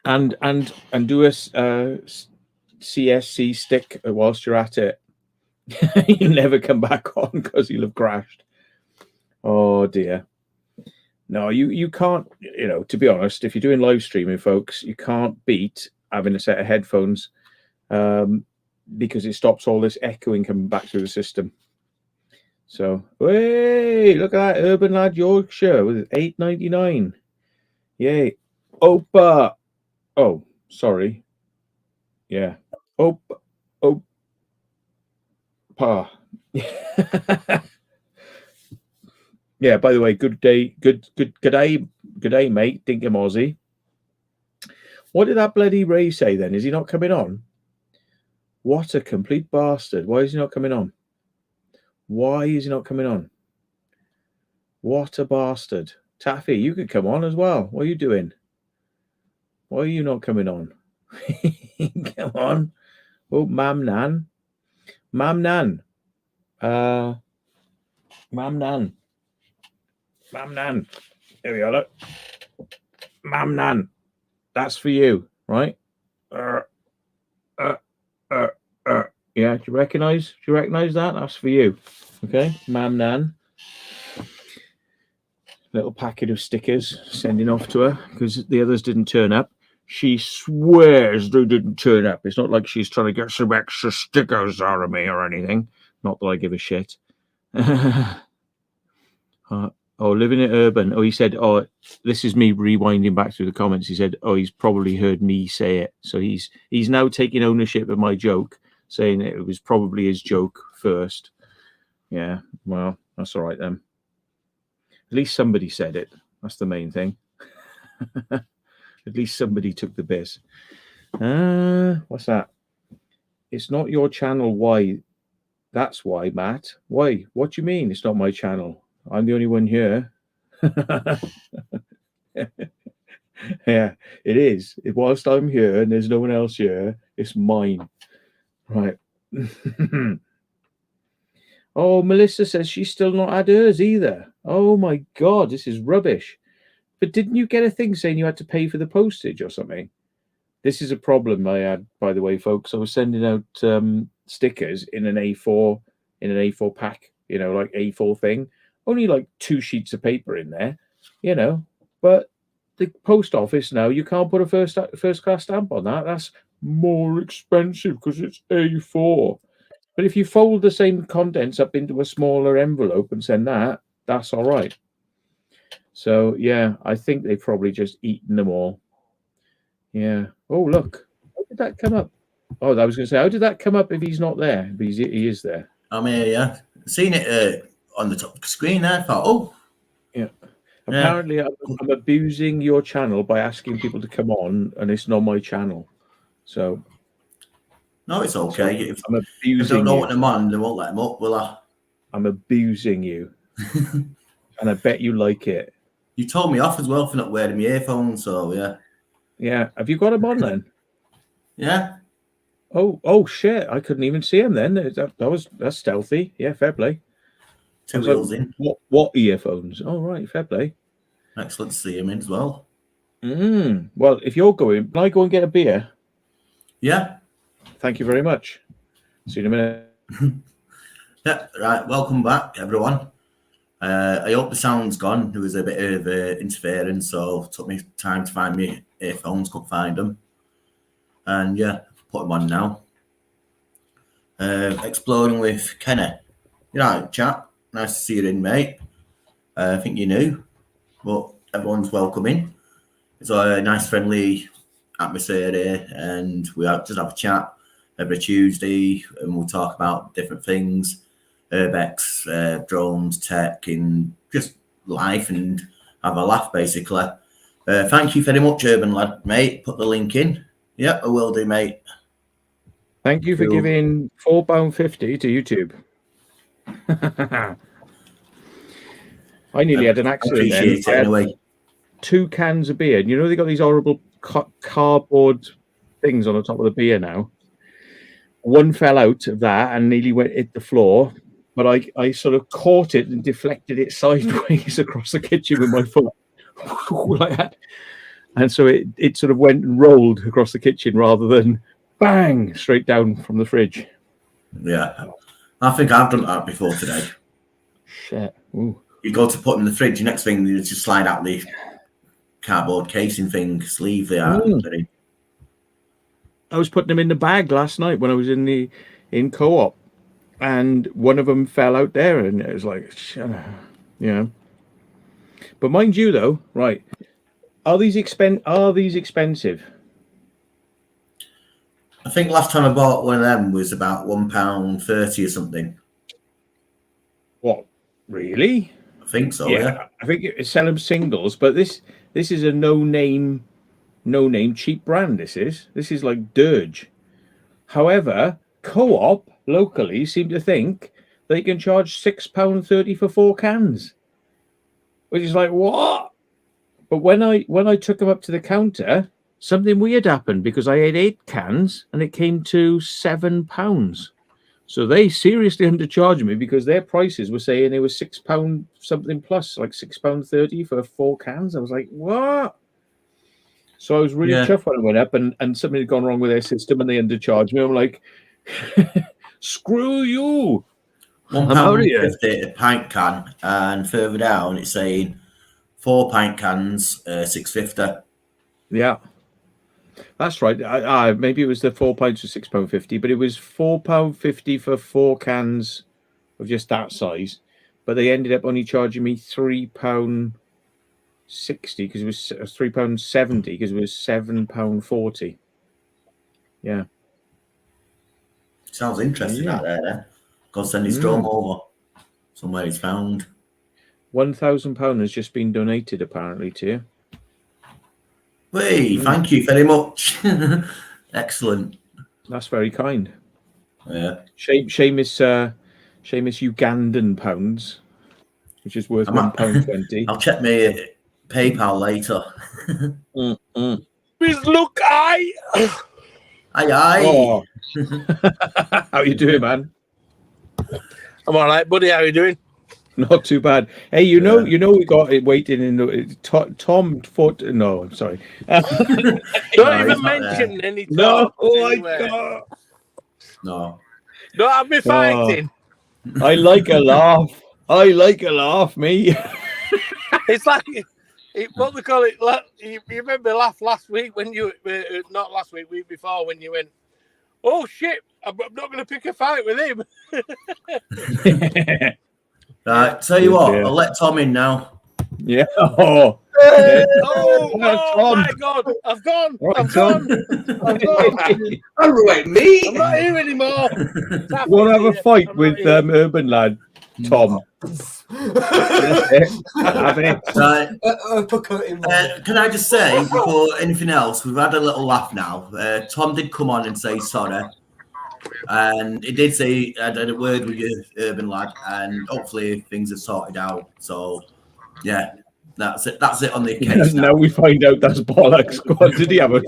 And do a CSC stick whilst you're at it. You never come back on because you'll have crashed. Oh dear. No, you can't. You know, to be honest, if you're doing live streaming, folks, you can't beat having a set of headphones. Because it stops all this echoing coming back through the system. So, hey, look at that Urban Lad Yorkshire with $8.99. Yay. Opa. Oh, sorry. Yeah. Opa. Yeah, by the way, good day, good day, mate, Dinkum Aussie. What did that bloody Ray say then? Is he not coming on? What a complete bastard. Why is he not coming on? Why is he not coming on? What a bastard. Taffy, you could come on as well. What are you doing? Why are you not coming on? Come on. Oh, Mam Nan. Mam Nan. Mam Nan. Mam Nan. There we are, look. Mam Nan. That's for you, right? Yeah, do you recognize that? That's for you. Okay, Mam Nan. Little packet of stickers sending off to her because the others didn't turn up. She swears they didn't turn up. It's not like she's trying to get some extra stickers out of me or anything. Not that I give a shit. Living in urban. Oh, he said, oh, this is me rewinding back through the comments. He said, oh, he's probably heard me say it. So he's now taking ownership of my joke, saying it was probably his joke first. Yeah, well, that's all right then. At least somebody said it. That's the main thing. At least somebody took the piss. What's that? It's not your channel. Why? That's why, Matt. Why? What do you mean it's not my channel? I'm the only one here. Yeah, it is. Whilst I'm here and there's no one else here, it's mine. Right. Oh, Melissa says she's still not had hers either. Oh my God, this is rubbish. But didn't you get a thing saying you had to pay for the postage or something? This is a problem I had, by the way, folks. I was sending out stickers in an A4 pack, you know, like A4 thing. Only like 2 sheets of paper in there, you know. But the post office now, you can't put a first class stamp on that. That's more expensive because it's A4. But if you fold the same contents up into a smaller envelope and send that, that's all right. So, yeah, I think they've probably just eaten them all. Yeah. Oh, look. How did that come up? Oh, I was going to say, how did that come up if he's not there? But he is there. I'm here, yeah. Seen it on the top screen there. I thought, oh. Yeah. Apparently, I'm abusing your channel by asking people to come on, and it's not my channel. So. No, it's okay. So I'm abusing if they don't want them on, they won't let them up, will I? I'm abusing you. And I bet you like it. You told me off as well for not wearing my earphones, so yeah. Yeah. Have you got them on then? Yeah. Oh shit! I couldn't even see him then. That's stealthy. Yeah, fair play. 2 wheels in. What earphones? Oh right, fair play. Excellent to see him in as well. Well, if you're going, can I go and get a beer? Yeah. Thank you very much. See you in a minute. Yeah, right. Welcome back, everyone. I hope the sound's gone. There was a bit of interference, so it took me time to find my earphones, couldn't find them. And yeah, put them on now. Exploring with Kenny. You're right, chap. Nice to see you in, mate. I think you're new, but everyone's welcome in. It's a nice, friendly atmosphere here, and we just have a chat every Tuesday, and we'll talk about different things, urbex, drones, tech, and just life, and have a laugh, basically. Thank you very much, Urban Lad, mate. Put the link in. Yeah, I will do, mate. Thank you for giving £4.50 to YouTube. I nearly had an accident. Appreciate it anyway. 2 cans of beer. And you know they got these horrible cardboard things on the top of the beer now. One fell out of that and nearly hit the floor, but I sort of caught it and deflected it sideways across the kitchen with my foot like that. And so it sort of went and rolled across the kitchen rather than bang straight down from the fridge. Yeah, I think I've done that before today. Shit. Ooh. You go to put them in the fridge, the next thing you just slide out the cardboard casing thing, sleeve they are. I was putting them in the bag last night when I was in co-op, and one of them fell out there, and it was like, yeah. But mind you, though, right? Are these expensive? I think last time I bought one of them was about £1.30 or something. What? Really? I think so. Yeah. I think it's selling singles, but this is a no name cheap brand. This is like dirge. However, co-op locally seem to think they can charge £6.30 for 4 cans, which is like, what? But when I took them up to the counter, something weird happened because I had 8 cans and it came to £7. So they seriously undercharged me because their prices were saying it was £6 something plus, like £6.30 for 4 cans. I was like, what? So I was really chuffed when I went up and something had gone wrong with their system and they undercharged me. I'm like, screw you. £1.50 a pint can, and further down it's saying 4 pint cans, £6.50. Yeah. That's right. Maybe it was the 4 pints for £6.50, but it was £4.50 for 4 cans of just that size. But they ended up only charging me £3.60 because it was £3.70 because it was £7.40. Yeah. Sounds interesting out there. Then go send his drone over somewhere he's found. £1,000 has just been donated apparently to you. Hey, thank you very much. Excellent. That's very kind. Yeah. Seamus Ugandan pounds, which is worth £1.20. I'll check my PayPal later. Please look, aye. Oh. How you doing, man? I'm all right, buddy. How you doing? Not too bad. Hey, you know, we got it waiting in the Tom Foot. No, I'm sorry. Don't even mention any Tom. No, oh my God. No. No, I'll be fighting. I like a laugh. Me. It's like what they call it. You remember last week when you not last week, week before when you went, oh shit, I'm not going to pick a fight with him. Right, tell you what, I'll let Tom in now. Yeah. Oh my God, I've gone. All right, me. I'm not here anymore. We'll have a fight with Urban Lad, Tom. Right. Can I just say, before anything else, we've had a little laugh now. Tom did come on and say sorry. And he did say I had a word with you, Urban Lad, and hopefully things are sorted out. So, yeah, that's it. That's it on the case. Now we find out that's bollocks. Did he have a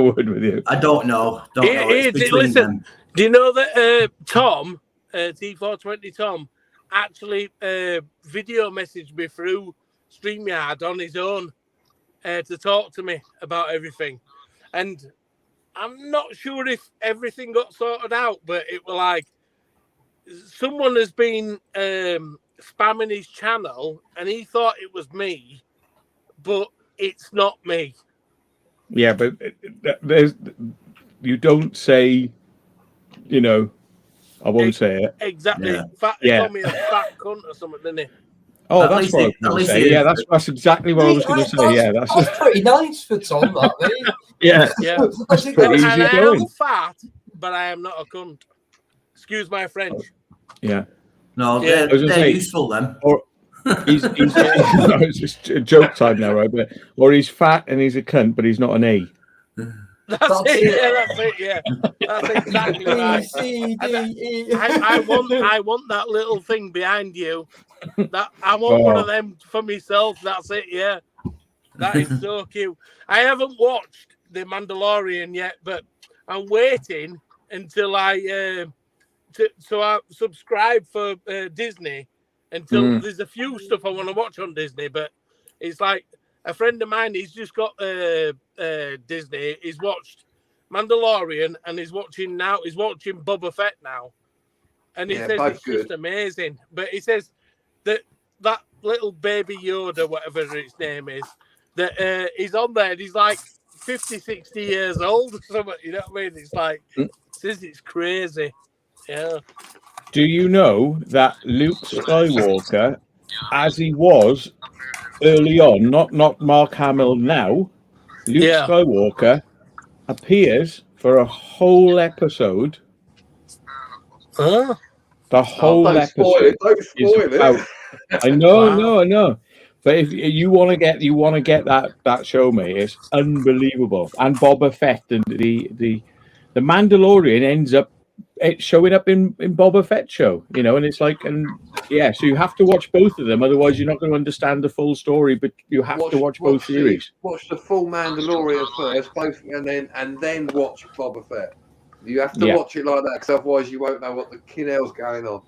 word with you? I don't know. Listen, them. Do you know that Tom, T420 Tom, actually video messaged me through StreamYard on his own? to talk to me about everything. And I'm not sure if everything got sorted out, but it was like someone has been spamming his channel and he thought it was me, but it's not me. Yeah, but you don't say, you know, I won't say it. Exactly. Yeah. He called me a fat cunt or something, didn't he? Oh, At that's least what I it- was going at to least say. it- Yeah, that's exactly what I was going to say. Yeah, that's pretty nice for Tom, that, mate. yeah. Yeah. That's a Pretty good- easy And I going. am fat, but I am not a cunt. Excuse my French. Yeah. No, Yeah. I was gonna they're say- useful then. Or he's no, it's just a joke time now, right? But, or he's fat and he's a cunt, but he's not an A. That's That's it. it. Yeah, that's it. Yeah, that's exactly B, right. C, D, E. I want that little thing behind you. That I want one of them for myself. That's it. Yeah, that is so cute. I haven't watched The Mandalorian yet, but I'm waiting until I subscribe for Disney until there's a few stuff I want to watch on Disney. But it's like a friend of mine. He's just got Disney. He's watched Mandalorian and he's watching Boba Fett now, and he says it's just amazing. But he says that little baby Yoda, whatever his name is, that he's on there and he's like 50, 60 years old or something, you know what I mean? It's like, says it's crazy. Yeah. Do you know that Luke Skywalker, as he was early on, not Mark Hamill now, Luke Skywalker appears for a whole episode. Huh? The whole episode is about. I know, I know. But if you want to get that show, mate, it's unbelievable. And Boba Fett and the Mandalorian ends up showing up in Boba Fett show, you know, and it's like, and yeah, so you have to watch both of them, otherwise you're not going to understand the full story. But you have to watch both series. Watch the full Mandalorian first, both, and then watch Boba Fett. You have to watch it like that, because otherwise you won't know what the hell's going on.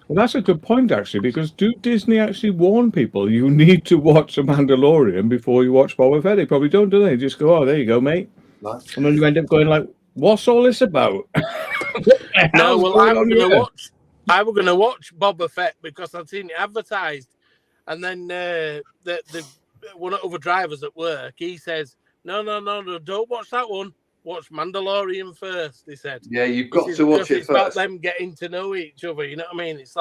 Well, that's a good point, actually, because do Disney actually warn people you need to watch The Mandalorian before you watch Boba Fett? They probably don't, do they? Just go, oh, there you go, mate. Nice. And then you end up going like, what's all this about? No, well, I was going to watch Boba Fett because I'd seen it advertised. And then the one of the other drivers at work, he says, no, don't watch that one. Watch Mandalorian first, he said. Yeah, you've got to watch it it's about first. them getting to know each other, you know what I mean? It's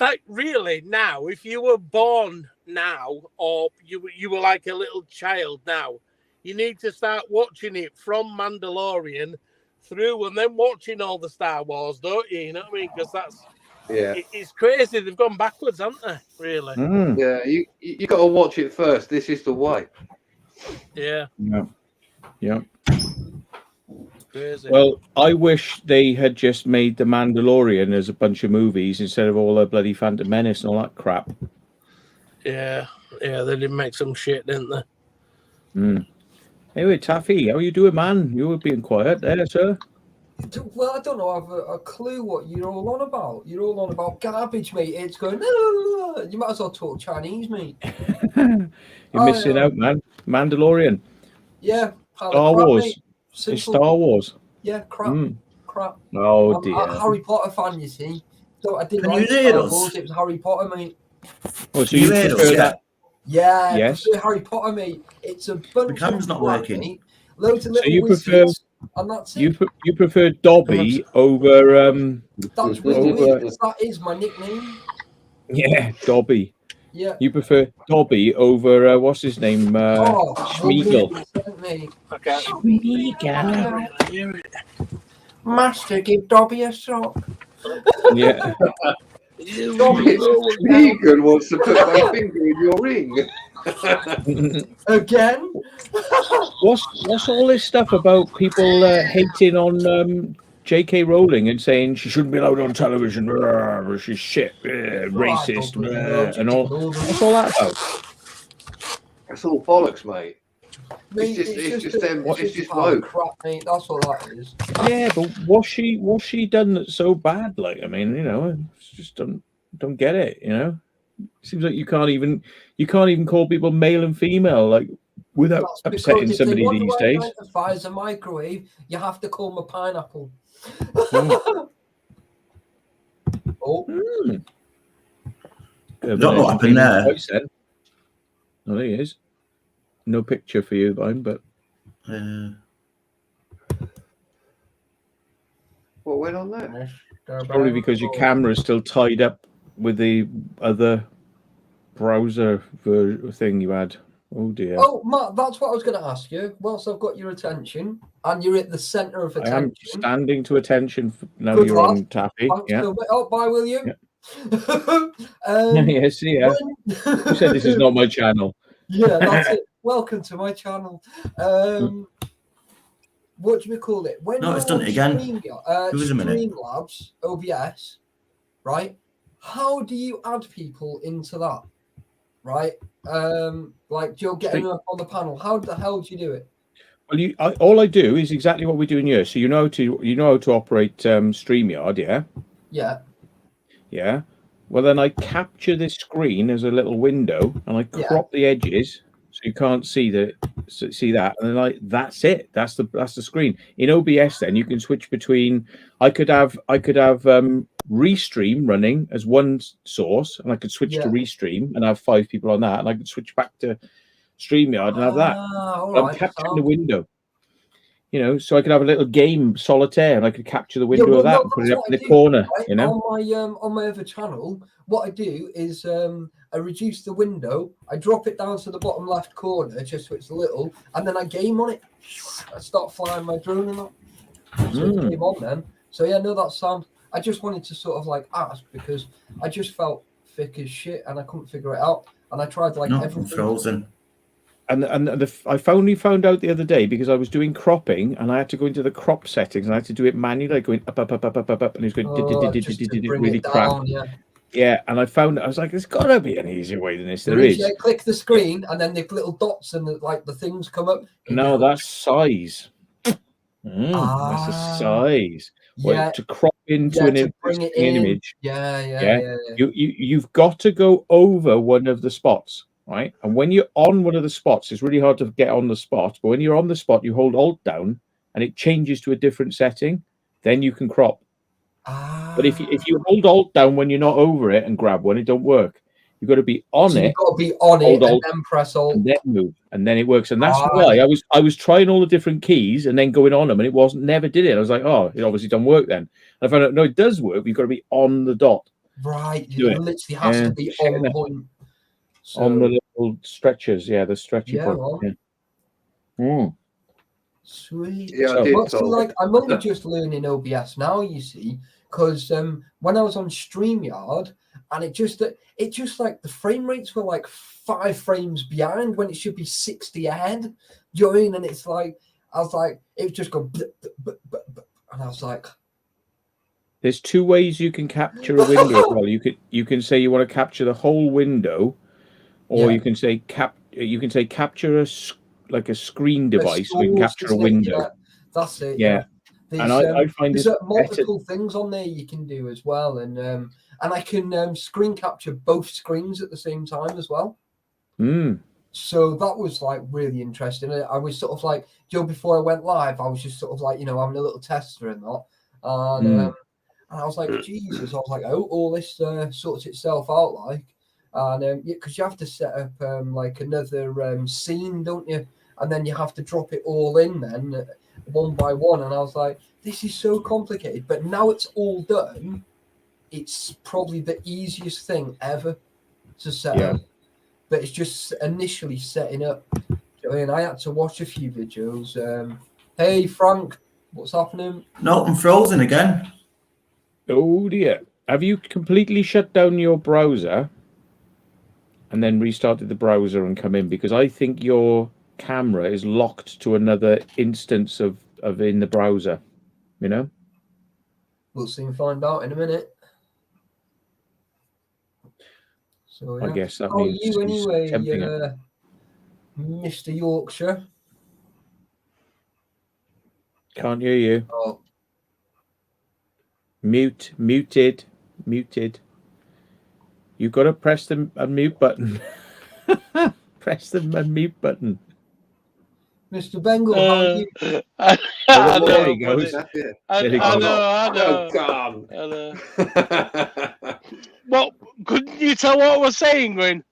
like really now, if you were born now or you were like a little child now, you need to start watching it from Mandalorian through and then watching all the Star Wars, don't you? You know what I mean? Because that's it's crazy. They've gone backwards, haven't they? Really? Yeah, you got to watch it first. This is the way. Yeah. Yeah. Crazy. Well, I wish they had just made The Mandalorian as a bunch of movies instead of all the bloody Phantom Menace and all that crap. Yeah, they did make some shit, didn't they? Anyway, Taffy, how are you doing, man? You were being quiet there, sir. Well, I don't know. I've a clue what you're all on about. You're all on about garbage, mate. It's going, no. You might as well talk Chinese, mate. You're missing out, man. Mandalorian. Yeah. Star Wars. It's Star Wars. Yeah, crap. Crap. Oh, I'm dear. a Harry Potter fan, you see. So I didn't Can like you hear Star us? Wars. It was Harry Potter, mate. Oh, so you prefer that? Yeah. Yes. Harry Potter, mate. It's a bunch The camera's not crap, working. mate. Loads of So little you wizards, and that's it. You prefer Dobby over That's that is my nickname. yeah, Dobby. Yeah. You prefer Dobby over what's his name? Schmeagol. Schmeagol. Master, give Dobby a sock. Yeah. Schmeagol wants to put my finger in your ring. Again? What's all this stuff about people hating on J.K. Rowling and saying she shouldn't be allowed on television? She's shit, racist, and all. What's all that about? That's all bollocks, mate. Mate, It's just woke. Crap, mate. That's what that is. Yeah, but what's she done that's so bad? Like, I mean, you know, I just don't get it. You know. Seems like you can't even call people male and female like without That's upsetting because if they somebody want to these days. identify as a microwave, you have to call them a pineapple. Oh, Don't know what happened there. Voice, then. Oh, there he is. No picture for you, Vine, but What went on there? it's probably because your camera is still tied up with the other browser thing you had. Oh dear. Oh, Matt, that's what I was going to ask you. Whilst I've got your attention, and you're at the centre of attention. I am standing to attention now. Good You're lad. on Taffy. Thanks Yeah. oh, bye, William. Yeah. Yes, yeah. You said this is not my channel. Yeah, that's it. Welcome to my channel. What do we call it? When No, it's done it again. Streamlabs, OBS, right? How do you add people into that? Right? Like you're getting up on the panel. How the hell do you do it? Well, all I do is exactly what we're doing here. So you know how to operate StreamYard, yeah? Yeah. Yeah. Well, then I capture this screen as a little window, and I crop the edges so you can't see that, and then that's it. That's the screen. In OBS, then you can switch between. I could have Restream running as one source, and I could switch to Restream and have 5 people on that, and I could switch back to StreamYard and have that. I'm capturing the window. You know, so I could have a little game solitaire, and I could capture the window of that and put it up in the corner. Right? You know, on my other channel, what I do is I reduce the window, I drop it down to the bottom left corner just so it's little, and then I game on it. I start flying my drone and that. So it came on then. So yeah, no, that sounds. I just wanted to sort of like ask because I just felt thick as shit and I couldn't figure it out, and I tried like everything. Frozen. And I found out the other day because I was doing cropping and I had to go into the crop settings and I had to do it manually, like going up, and it was going really crap. Yeah, and I was like, there's got to be an easier way than this. There is. Yeah, click the screen and then the little dots and the things come up. No, that's size. That's the size. Yeah, to crop into an image. Yeah. You've got to go over one of the spots. Right, and when you're on one of the spots, it's really hard to get on the spot. But when you're on the spot, you hold Alt down, and it changes to a different setting. Then you can crop. But if you hold Alt down when you're not over it and grab one, it don't work. You've got to be on it. You've got to be on it and then press Alt, and then move, and then it works. And that's why I was trying all the different keys and then going on them, and it never did it. I was like, oh, it obviously doesn't work. Then and I found out no, it does work. But you've got to be on the dot. Right, it literally has to be on point. So, on the little stretchers, the stretcher point. Sweet. Yeah, I'm only just learning OBS now, you see, because when I was on StreamYard, and it just like the frame rates were like 5 frames behind when it should be 60 ahead. You know what I mean? And it's like I was like, it was just going, and I was like. There's 2 ways you can capture a window as well. You can say you want to capture the whole window. Or you can say capture a screen device so you can capture a window. Yeah, that's it. Yeah. And I find there's multiple things on there you can do as well, and I can screen capture both screens at the same time as well. So that was like really interesting. I was sort of like, before I went live, I was just sort of like, having a little tester and that, and I was like, Jesus, I was like, oh, all this sorts itself out like. And because you have to set up like another scene, don't you? And then you have to drop it all in then one by one. And I was like, this is so complicated. But now it's all done. It's probably the easiest thing ever to set up. But it's just initially setting up. I mean, I had to watch a few videos. Hey, Frank, what's happening? No, I'm frozen again. Oh dear. Have you completely shut down your browser? And then restarted the browser and come in, because I think your camera is locked to another instance of in the browser. We'll soon find out in a minute. So I guess that means you anyway, Mr. Yorkshire. Can't hear you. Oh. Muted. You've got to press the unmute button. Press the unmute button. Mr. Bengal, how are you? I Oh, there know, he goes. buddy. That's it. I There he goes. know. Oh, I know. God. Well, couldn't you tell what I was saying, Gwyn?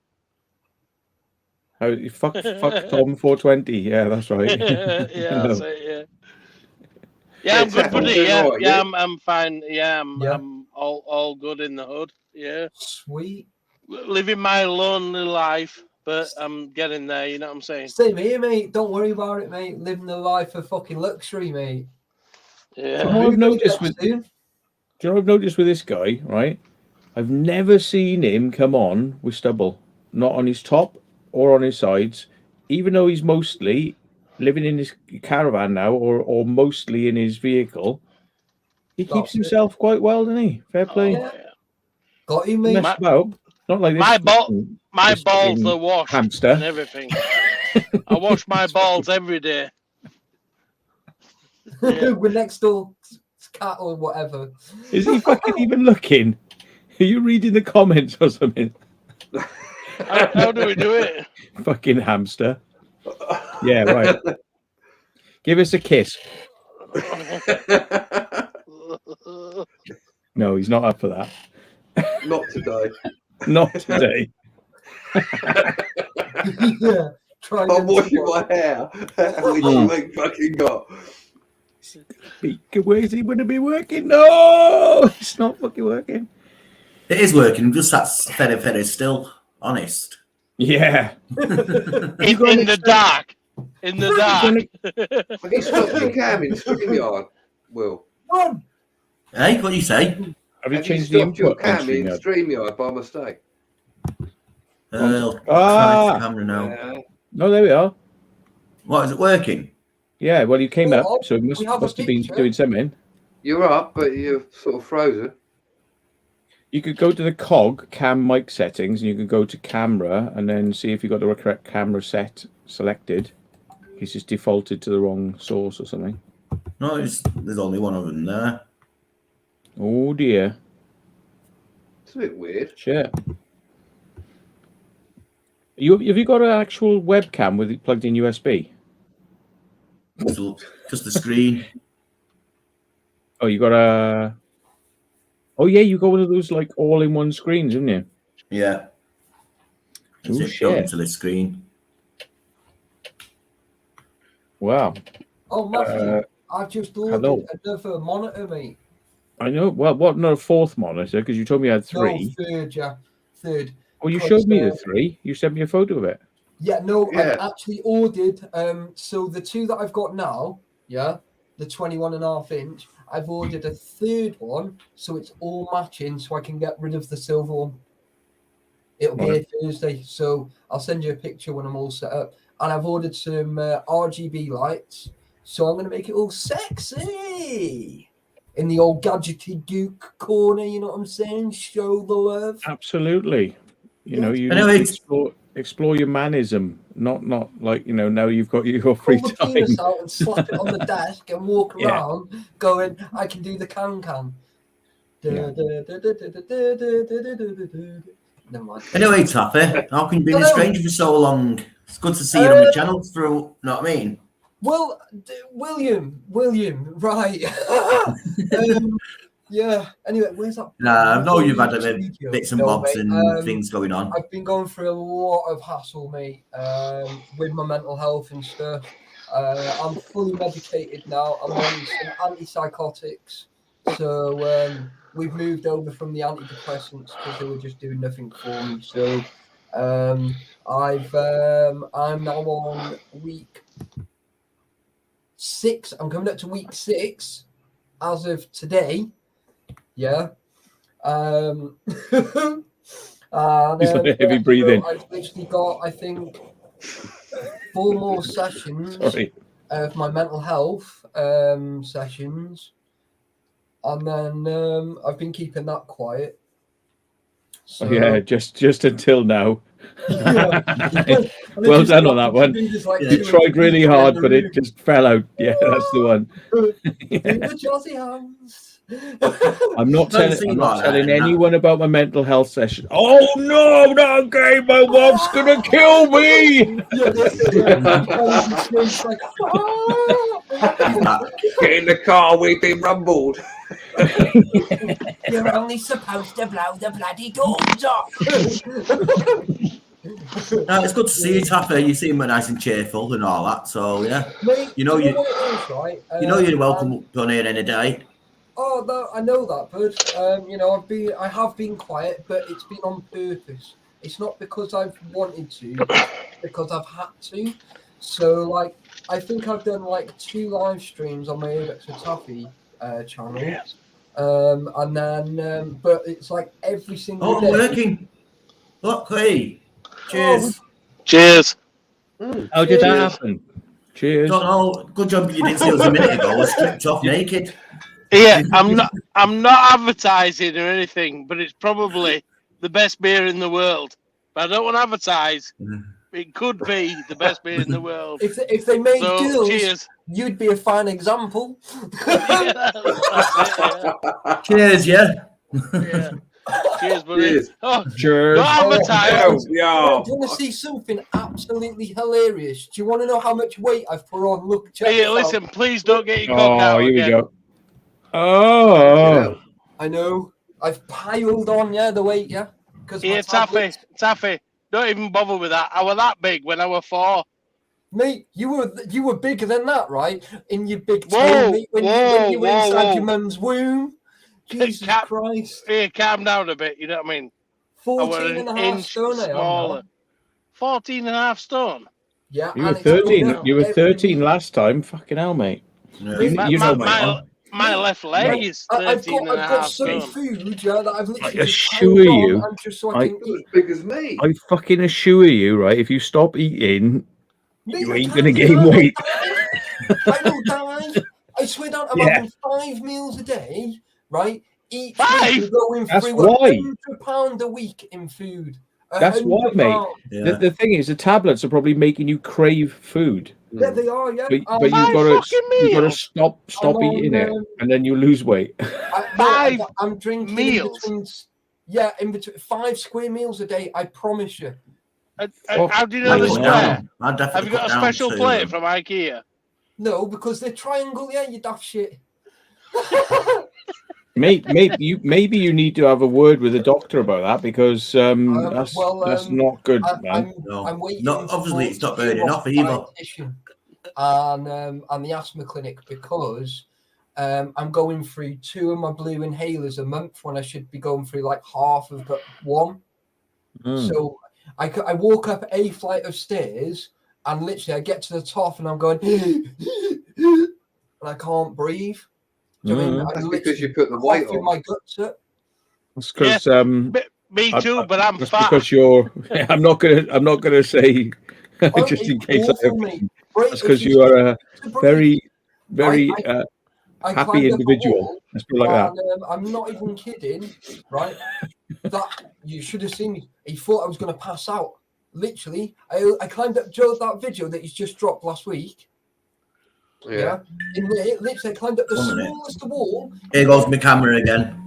Oh, fuck Tom 420. Yeah, that's right. Yeah, No. that's it, yeah. Yeah, I'm good, Taff, buddy. doing Yeah, all right, yeah, you? I'm fine. Yeah, Yeah. I'm all good in the hood. Yeah, Sweet. living my lonely life, but I'm getting there. You know what I'm saying? Same here, mate. Don't worry about it, mate. Living the life of fucking luxury, mate. Yeah. You know what I've noticed with soon. Do you know what I've noticed with this guy, right? I've never seen him come on with stubble, not on his top or on his sides, even though he's mostly living in his caravan now or mostly in his vehicle. He keeps That's it. himself quite well, doesn't he? Fair play. Oh, yeah. Got you, He mate. messed about. Not like this. My this balls fucking are washed hamster. and everything. I wash my balls every day. Yeah. We're next door cat or whatever. Is he fucking even looking? Are you reading the comments or something? How do we do it? Fucking hamster. Yeah, right. Give us a kiss. No, he's not up for that. Not today. Not today. Yeah. Try I'm again washing tomorrow. my hair. Which you ain't fucking got. Where's he going to be working? No, it's not fucking working. It is working. Just that fed still. Honest. Yeah. In the dark. In the dark. Have you stopped your cam in StreamYard, Will? Run. Hey, what do you say? Have you Have you changed the stopped your input on cam in StreamYard? StreamYard by mistake? Try the camera now. No, there we are. What, is it working? Yeah, well, you came Well, up, so it must we have a have been picture. doing something. You're up, but you're sort of frozen. You could go to the cog cam mic settings, and you could go to camera, and then see if you got the correct camera selected. It's just defaulted to the wrong source or something. No, there's only one of them there. Oh dear. It's a bit weird. Shit. Have you got an actual webcam with it plugged in USB? So, just the screen. Oh, you got a. Oh yeah, you got one of those like all-in-one screens, haven't you? Yeah. That's Oh, it, shit. go into the screen. Wow. Oh, Matthew, I've just ordered another monitor, mate. I know. Well, what? Not a fourth monitor, because you told me you had three. No, third, yeah. Third. Well, you showed me the three. You sent me a photo of it. Yeah, no, Yeah. I've actually ordered. So the two that I've got now, yeah, the 21.5 inch, I've ordered a third one, so it's all matching, so I can get rid of the silver one. It'll be here Thursday, so I'll send you a picture when I'm all set up. And I've ordered some RGB lights, so I'm going to make it all sexy in the old gadgety gook corner. You know what I'm saying? Show the love. Absolutely. You know, you Anyway, need to explore your manism, not like, you know, now you've got your free Pull the time. penis out and slap it on the desk and walk Yeah. around going, I can do the can. Yeah. Never mind. Anyway, Taffy, how can you be a Hello. stranger for so long? It's good to see you on the channel through, you know what I mean? Well, William, right. Yeah, anyway, where's that? Nah, I know you've had a Studio. bits and No, bobs mate, and things going on. I've been going through a lot of hassle, mate, with my mental health and stuff. I'm fully medicated now. I'm on some antipsychotics. So we've moved over from the antidepressants because they were just doing nothing for me. So I'm now on week 6. I'm coming up to week 6 as of today. Yeah. He's like heavy breathing. I've literally got, I think, 4 more sessions Sorry. of my mental health sessions, and then I've been keeping that quiet. So, Oh, yeah, just until now. yeah. Well done on that one. Like You tried really hard, but it just fell out. Yeah, that's the one. The jazzy hands. I'm not Don't telling. seem I'm not like that, telling and that- anyone about my mental health session. Oh no, not again! My wife's gonna kill me. Yeah, that's it. Yeah. It's like, Get in the car, we've been rumbled. you're only supposed to blow the bloody doors off. No, it's good to see you, Taffy. You seem nice and cheerful and all that. So yeah, Mate, you know what it is, right? you're welcome on here any day. Oh, no, I know that, bud. You know, I have been quiet, but it's been on purpose. It's not because I've wanted to, it's because I've had to. So, like, I think I've done like 2 live streams on my Abex with Taffy channel. Yes. And then, but it's like every single Oh, day. working. Look, hey, cheers. Cheers. How did that Cheers. happen? Cheers. Don't know. Good job you didn't see us a minute ago. I was stripped off naked. Yeah, I'm not advertising or anything, but it's probably the best beer in the world. But I don't want to advertise. It could be the best beer in the world. If they made So, girls, cheers. you'd be a fine example. Yeah, that's it, Cheers, yeah. yeah. Cheers, buddy. Cheers. Oh, Cheers. don't advertise. Yeah. Do you want to see something absolutely hilarious? Do you want to know how much weight I've put on? Look, check Hey, this out. listen, please don't get your cock Oh, out here we again. go. Oh, I know. I've piled on, yeah, the weight, yeah. Because Here, Taffy, don't even bother with that. I was that big when I was 4. Mate, you were bigger than that, right? In your big Whoa, toe, mate, when you were whoa, inside whoa. your mum's womb. Jesus Cap- Christ. Here, calm down a bit, you know what I mean? I was 14 an and a half inch stone I am smaller. now. 14 and a half stone. Yeah, you were and it's going 13. up You were every 13 week. last time. Fucking hell, mate. Yeah. You know, My left leg is 13 and a I've got half some stone. food, yeah, that I've literally I just assure piled on you, and just so I can You're as eat. big as me. I fucking assure you, right? If you stop eating, Mate, you I ain't can't gonna do gain that. weight. I will die. I swear down, I'm Yeah. having 5 meals a day, right? Each 5? week I'm going That's through why. £100 a week in food. That's why, mate. £100. Yeah. The thing is, the tablets are probably making you crave food, Yeah, they are, yeah. but you've 5 got to fucking meals? stop I'm eating on, it, and then you lose weight. I'm drinking meals? in between 5 square meals a day, I promise you. How do you know I'd the cut square? down. I'd definitely Have you got cut a down special to, plate from IKEA? No, because they're triangle, yeah, you daft shit. Maybe you need to have a word with the doctor about that, because that's not good, man. I'm waiting. Obviously, it's not to hear burning off off the either. dietitian and the asthma clinic, because I'm going through 2 of my blue inhalers a month when I should be going through like half of but 1. So I walk up a flight of stairs and literally I get to the top and I'm going and I can't breathe. Do you know what I mean? That's I'm because literally you put the weight coughing on. my guts up. It's because Me too, but I'm that's fat. because you're. I'm not gonna say Oh, just in it's case. awful, mate. Right, That's if because you you are a to breathe, very, very I happy climbed up a individual. wall, Let's put it like that. and, I'm not even kidding, right? That you should have seen me. He thought I was going to pass out. Literally, I climbed up Joe that video that he's just dropped last week. Yeah. In there, literally, I climbed up the smallest wall. Here goes my camera again.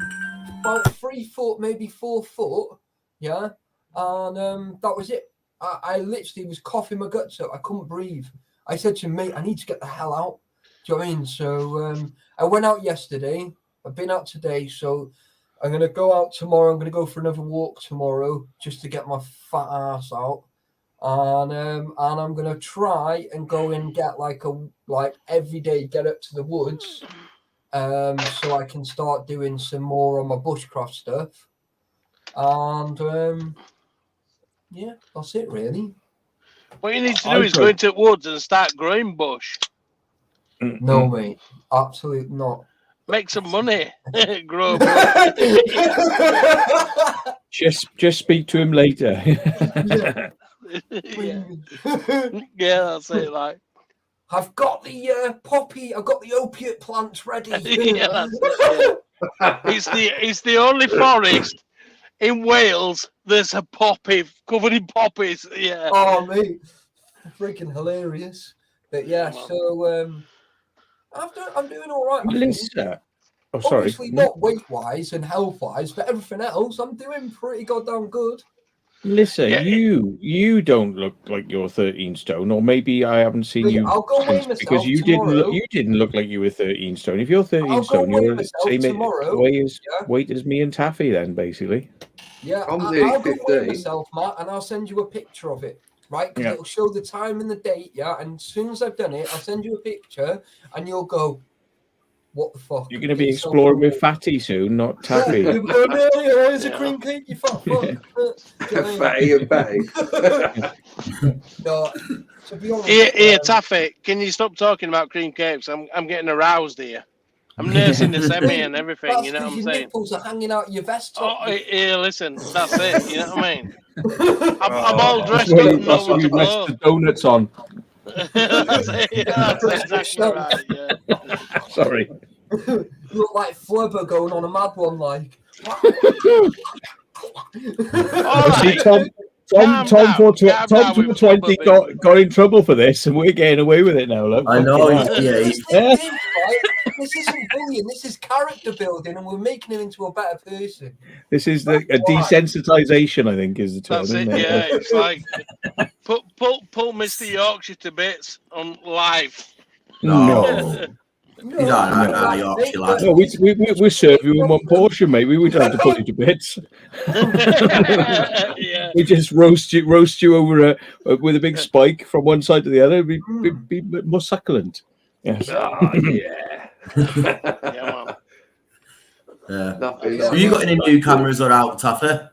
About 3 foot, maybe 4 foot. Yeah. And that was it. I literally was coughing my guts up. I couldn't breathe. I said to him, mate, I need to get the hell out. Do you know what I mean? So I went out yesterday. I've been out today. So I'm going to go out tomorrow. I'm going to go for another walk tomorrow just to get my fat ass out. And I'm going to try and go and get like every day, get up to the woods so I can start doing some more on my bushcraft stuff. And yeah, that's it really. What you need to do is go into the woods and start growing bush. No, mate, absolutely not. Make some money. Grow bush. Just speak to him later. Yeah, that's it. Like, I've got the poppy. I've got the opiate plants ready. yeah, that's it, yeah. It's the only forest in Wales there's a poppy covered in poppies. Yeah. Oh, mate, freaking hilarious. But yeah, so I'm doing all right. Melissa, Oh, sorry. Obviously not weight-wise and health-wise, but everything else, I'm doing pretty goddamn good. Listen, Yeah. you don't look like you're 13 stone, or maybe I haven't seen you I'll go weigh since, myself because you tomorrow. didn't look like you were 13 stone. If you're 13 I'll stone, go weigh you're the myself same tomorrow. weight as me and Taffy, then basically. Yeah, I'm I'll nearly go weigh 15. myself, Matt, and I'll send you a picture of it, right? Because Yeah. it'll show the time and the date, yeah. And as soon as I've done it, I'll send you a picture, and you'll go, "What the fuck?" You're going to be It's so exploring cool. with Fatty soon, not Yeah, Taffy. you'll go, "No, it's a Yeah. cream cake, you fat fuck." Do you know what I mean? Fatty and Batty. No, to be honest, Here, Taffy, can you stop talking about cream cakes? I'm getting aroused here. I'm nursing the semi and everything. that's You know what because I'm your saying? nipples are hanging out your vest Oh, top. here, listen. That's it. You know what I mean? I'm all Oh. dressed That's up and what nowhere to you rest blow. the donuts on. That's it. Yeah, that's exactly Yourself. right. Yeah. Sorry. You look like Flubber going on a mad one, like. All See, right. Tom Calm for down with 20 Flubber got in trouble for this, and we're getting away with it now. Look, I know. fucking hell. Yeah, This thing is, right? This isn't bullying. This is character building, and we're making him into a better person. This is a That's why. desensitization, I think, is the term. That's isn't it. it? Yeah, it's like pull Mr. Yorkshire to bits on live. No. No, He's all right, no, Yorkshire lad. No, we serve you in one portion, mate. We don't have to put you to bits. Yeah. We just roast you over with a big spike from one side to the other. Be more succulent. Yes. Oh, yeah. Yeah, man. Nothing. Have you got any new cameras or out, Taffer?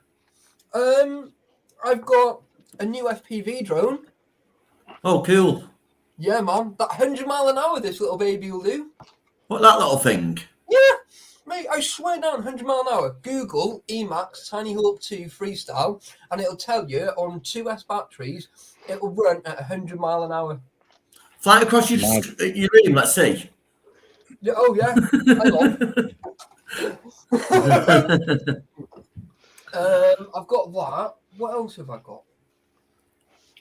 I've got a new FPV drone. Oh, cool. Yeah, man, that 100 mile an hour this little baby will do. What, that little thing? Yeah, mate, I swear down, 100 mile an hour. Google Emax Tiny Hawk 2 Freestyle, and it'll tell you on 2S batteries, it will run at 100 mile an hour. Fly across your room, let's see. Yeah, oh, yeah. Hang on. I've got that. What else have I got?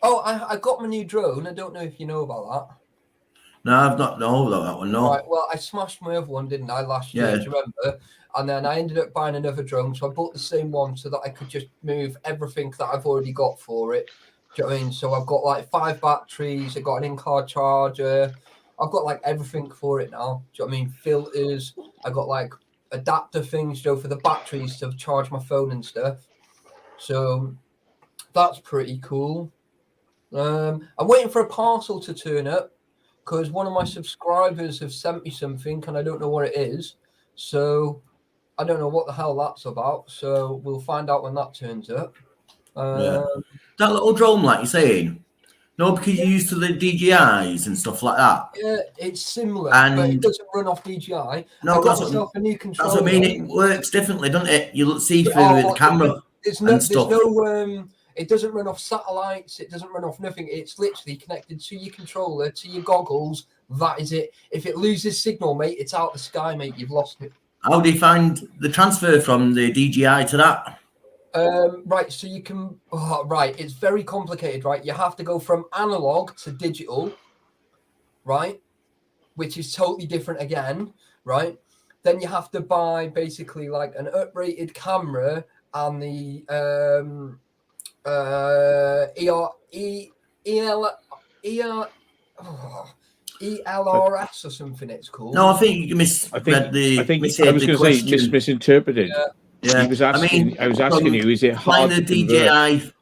Oh, I got my new drone. I don't know if you know about that. No, I've not know about that one, no. Right, well, I smashed my other one, didn't I, last year, do you remember? And then I ended up buying another drone, so I bought the same one so that I could just move everything that I've already got for it. Do you know what I mean? So I've got like 5 batteries, I've got an in-car charger, I've got like everything for it now. Do you know what I mean? Filters, I've got like adapter things, for the batteries to charge my phone and stuff. So that's pretty cool. I'm waiting for a parcel to turn up because one of my subscribers have sent me something and I don't know what it is. So I don't know what the hell that's about. So we'll find out when that turns up. That little drone, like you're saying, no, because you're used to the DJIs and stuff like that. Yeah, it's similar, And but it doesn't run off DJI. No, I got myself a new controller. That's what I mean. It works differently, doesn't it? You see through the camera and stuff. It doesn't run off satellites. It doesn't run off nothing. It's literally connected to your controller, to your goggles. That is it. If it loses signal, mate, it's out the sky, mate. You've lost it. How do you find the transfer from the DJI to that? Right, so you can. Oh, right, it's very complicated. Right, you have to go from analog to digital. Right, which is totally different again. Right, then you have to buy basically like an uprated camera and the ELRS or something it's called. No, I think you misread the. I was going to say misinterpreted. Yeah. I was asking you, is it hard to the DJI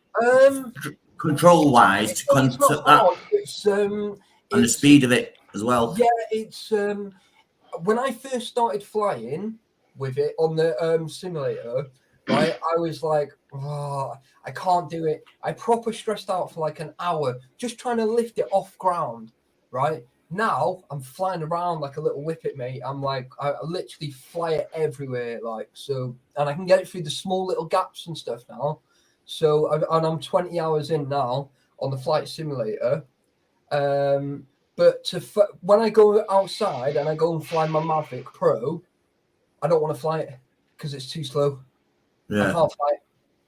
control wise to contact that? And the speed of it as well. Yeah, it's when I first started flying with it on the simulator, right, I was like, oh, I can't do it. I proper stressed out for like an hour just trying to lift it off ground, right? Now I'm flying around like a little whippet, mate. I'm like, I literally fly it everywhere, like, so, and I can get it through the small little gaps and stuff now. So, and I'm 20 hours in now on the flight simulator. But when I go outside and I go and fly my Mavic Pro, I don't want to fly it because it's too slow. Yeah. I can't fly it.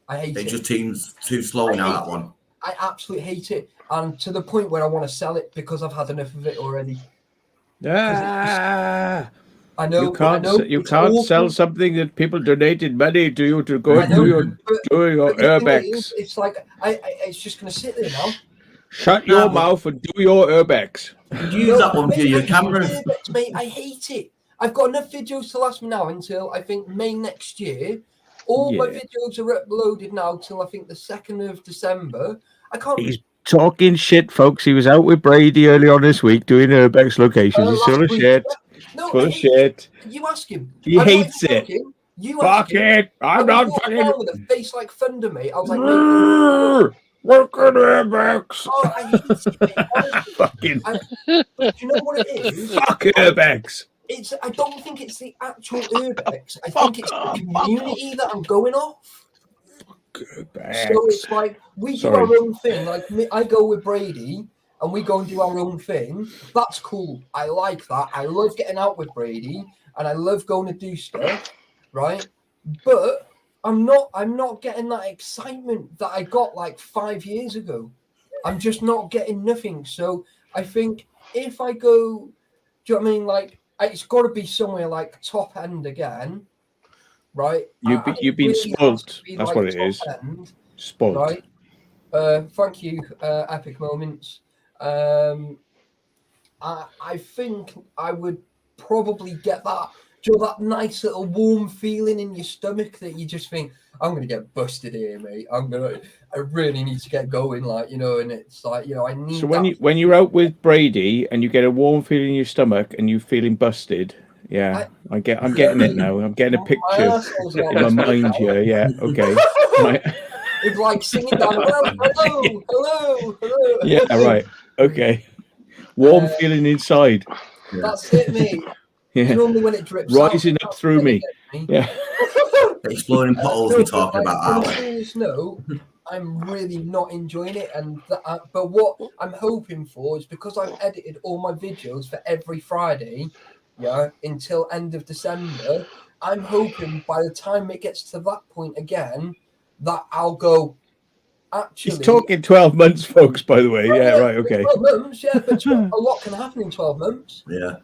I hate it. It just seems too slow now, that one. I absolutely hate it. And to the point where I want to sell it because I've had enough of it already. I I know. You can't. I know, You it's can't awful. sell something that people donated money to you to go I and know, do your but the thing is, urbex. it's like it's just going to sit there now. Shut your No, but- mouth and do your urbex. Use that one for mate, your I hate cameras. Urbex, mate. I hate it. I've got enough videos to last me now until I think May next year. All my Yeah. videos are uploaded now till I think the 2nd of December. I can't. He's talking shit, folks. He was out with Brady early on this week doing urbex locations. He's full last of week, shit. No, Full I of hate shit. You ask him. He I'm not hates even it. joking. You Fuck ask him. it. I'm I not was walking fucking. around with a face like thunder, mate. I was like, mate, Working urbex. oh, I hate it, mate. Honestly, Fucking do you know what it is? fuck urbex. I don't think it's the actual urbex. I think it's the community that I'm going off. Urbex. So it's like we do our own thing. Like I go with Brady and we go and do our own thing. That's cool. I like that. I love getting out with Brady and I love going to do stuff, right? But I'm not getting that excitement that I got like 5 years ago. I'm just not getting nothing. So I think if I go, do you know what I mean? Like it's got to be somewhere like top end again, right? You've been spoilt. Be That's like what it top is. end, Spoilt. right? Thank you, Epic Moments. I think I would probably get that. Do you know that nice little warm feeling in your stomach that you just think, I'm gonna get busted here, mate. I really need to get going, like, you know, and it's like, you know, I need. So when you're out with Brady and you get a warm feeling in your stomach and you're feeling busted, yeah, I'm getting it now. I'm getting a picture in my mind here. Yeah, okay. It's like singing down. Hello. Yeah, right. Okay. Warm feeling inside. That's it, mate. Yeah. It's only when it drips rising out, up through me. Yeah. Exploding potholes we're talking about. On a serious note, I'm really not enjoying it, but what I'm hoping for is because I've edited all my videos for every Friday, yeah, until end of December. I'm hoping by the time it gets to that point again, that I'll go. Actually, he's talking 12 months, folks. By the way, yeah, right, okay. 12 months, yeah, but a lot can happen in 12 months. Yeah.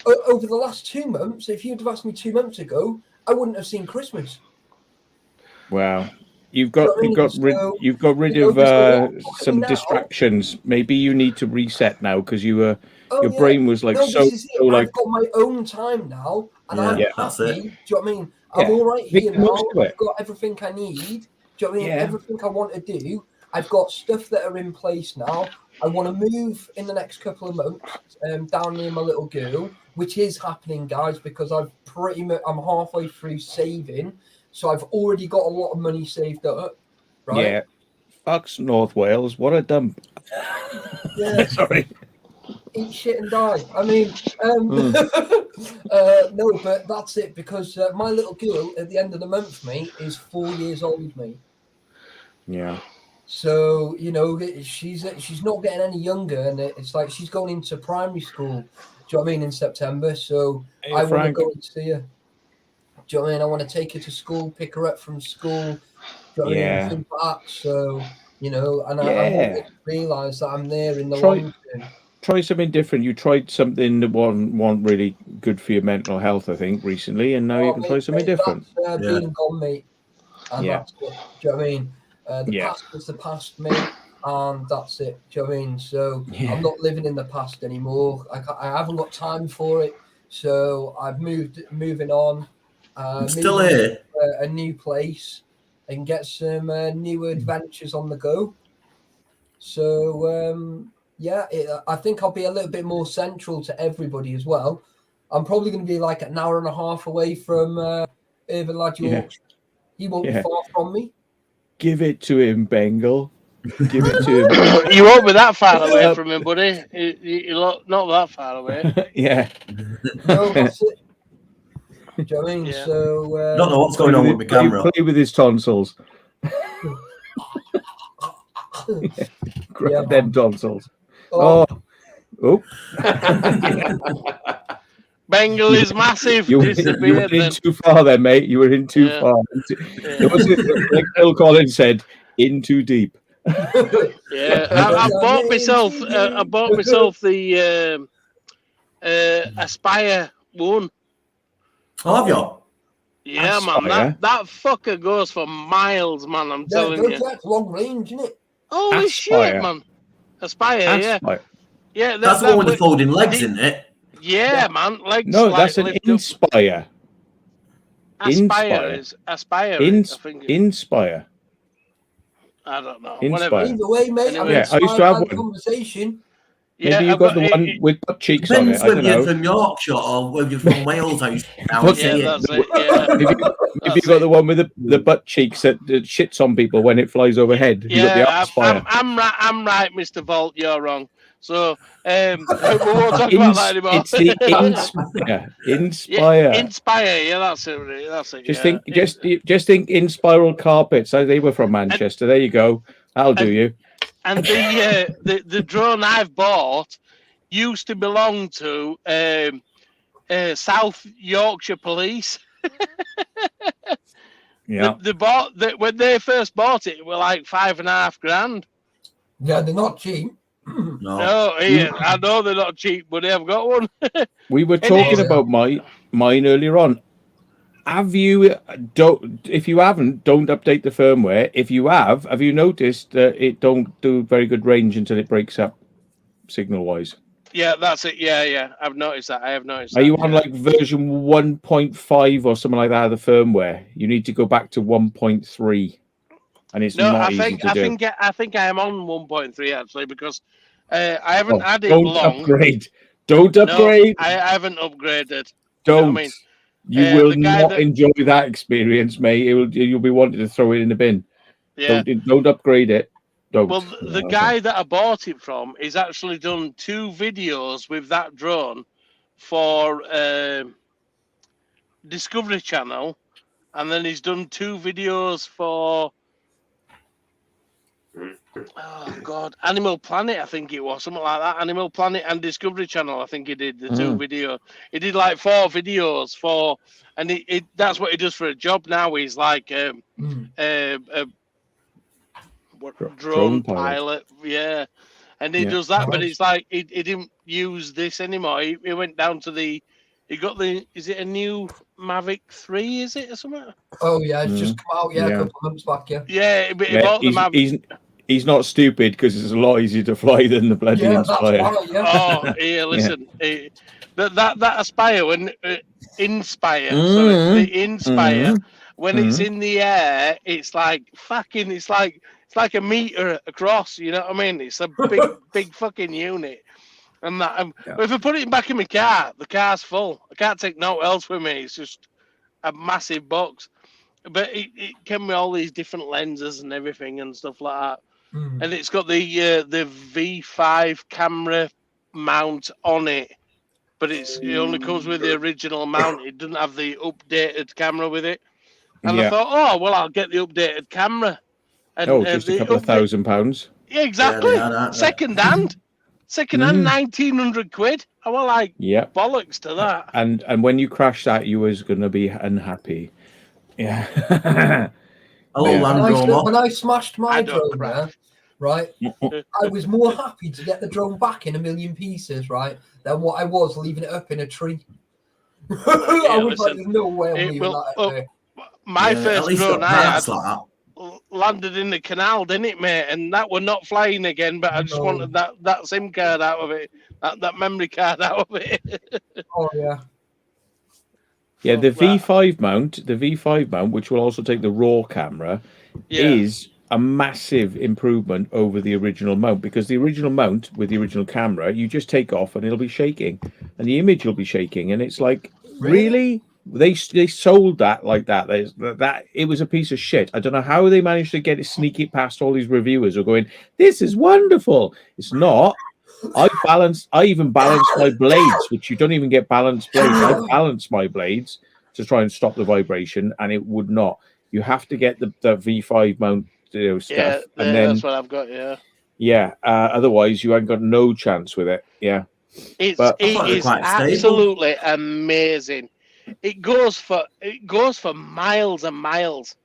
Over the last 2 months, if you'd have asked me 2 months ago, I wouldn't have seen Christmas. Wow. You've got rid of some distractions. Maybe you need to reset now because your brain was like I've got my own time now, and I'm that's happy. it. Do you know what I mean? I'm all right here now. I've got everything I need. Do you know what I mean? Everything I want to do. I've got stuff that are in place now. I want to move in the next couple of months down near my little girl, which is happening, guys, because I'm halfway through saving. So I've already got a lot of money saved up, right? Yeah. Fucks North Wales. What a dump. Yeah. Sorry. Eat shit and die. I mean, no, but that's it because my little girl at the end of the month, mate, is 4 years old, mate. Yeah. So, you know, she's not getting any younger, and it's like she's going into primary school. Do you know what I mean, in September? So I want to go and see her. Do you know what I mean? I want to take her to school, pick her up from school. Do you know what I mean? Things like that. So, you know, and I realise that I'm there in the long term. Try something different. You tried something that wasn't really good for your mental health, I think, recently, and now you can try something different. That's being gone, mate. And that's it. Do you know what I mean? The past is the past, mate, and that's it. Do you know what I mean? So I'm not living in the past anymore. I haven't got time for it. So I've moving on. I'm still here. A new place and get some new adventures on the go. So I think I'll be a little bit more central to everybody as well. I'm probably going to be like an hour and a half away from Irvin Ladd Yorkshire. He won't be far from me. Give it to him, Bengal. Give it to him. You won't be that far away from him, buddy. You're not that far away. Yeah. No, that's it. Do you know what I mean? Yeah. So don't know what's going on with my camera. Play with his tonsils. Grab them tonsils. Oh. Bengal is massive. You were in too far there, mate. You were in too far. It was like Phil Collins said, in too deep. Yeah, I bought myself the Aspire one. Oh, have you? Yeah, man. Aspire. That fucker goes for miles, man. I'm telling you. That's long range, isn't it? Holy shit, man. Aspire, Aspire. yeah. That's the one with the folding legs, isn't it? Yeah, man. Legs. No, like, that's an lift up. Inspire. Aspire is Aspire. I think. Inspire. I don't know. Inspire. Whatever. Either way, mate. Anyway. Yeah, I used to have one. Conversation. Maybe Yeah, you got the one with butt cheeks on it. Depends I whether don't you're know. from Yorkshire or whether you're from Wales. I used to But- see it. that's it. Yeah. If you got the one with the butt cheeks that shits on people when it flies overhead, you got the Yeah, Aspire. I'm right, Mr. Vault. You're wrong. So we won't talk about that anymore. It's the Inspire. Inspire. Yeah, Inspire. Yeah, that's it. That's it. Just think in spiral carpets. They were from Manchester. There you go. That'll do you. And the drone I've bought used to belong to South Yorkshire Police. Yeah. They bought when they first bought it. It were like $5,500. Yeah, they're not cheap. No, I know they're not cheap, but they have got one. We were talking about mine earlier on. Have you if you haven't, don't update the firmware. If you have you noticed that it don't do very good range until it breaks up signal wise? Yeah, that's it. Yeah. I've noticed that. I have noticed Are you on like version 1.5 or something like that of the firmware? You need to go back to 1.3. And it's not easy to do. I think I am on 1.3 actually because I haven't had it don't long. Upgrade. Don't upgrade. No, I haven't upgraded. Don't. You know what I mean? You will not enjoy that experience, mate. You'll be wanting to throw it in the bin. Yeah. Don't upgrade it. Don't. Well, the guy that I bought it from is actually done 2 videos with that drone for Discovery Channel, and then he's done 2 videos for Animal Planet, I think it was something like that. Animal Planet and Discovery Channel, I think he did the 2 video. He did like 4 videos for, and that's what he does for a job now. He's like a drone pilot, yeah. And he does that, but it's like he didn't use this anymore. He went down to he got is it a new Mavic 3? Is it or something? Oh yeah, it's just come out. Yeah, a couple of months back. Yeah. Yeah, he bought the Mavic. He's not stupid because it's a lot easier to fly than the bloody Inspire. Oh, yeah, listen. That Aspire, when Inspire, sorry, the Inspire, when it's in the air, it's like fucking, it's like a meter across, you know what I mean? It's a big fucking unit. And that, if I put it back in my car, the car's full. I can't take no else with me. It's just a massive box. But it came with all these different lenses and everything and stuff like that. And it's got the V5 camera mount on it, but it only comes with the original mount. It doesn't have the updated camera with it. And I thought, I'll get the updated camera. And, just a couple of £1,000. Yeah, exactly. Second hand, 1,900 quid. I was like, bollocks to that. And when you crash that, you was gonna be unhappy. Yeah. When I smashed my drone there, right, I was more happy to get the drone back in a million pieces, right, than what I was leaving it up in a tree. I was like, there's no way I'm leaving that up there. My first drone I had landed in the canal, didn't it, mate? And that were not flying again, but I just wanted that SIM card out of it, that memory card out of it. Oh, yeah. Yeah, the V5 mount, which will also take the RAW camera, is a massive improvement over the original mount, because the original mount with the original camera, you just take off and it'll be shaking, and the image will be shaking, and it's like, really? They sold that like that. That it was a piece of shit. I don't know how they managed to sneak it past all these reviewers who are going, this is wonderful. It's not. I even balanced my blades, which you don't even get balanced blades. I balanced my blades to try and stop the vibration, and it would not. You have to get the V5 mount stuff. Yeah, and then, that's what I've got, Yeah, otherwise you ain't got no chance with it. Yeah. It is absolutely amazing. It goes for miles and miles.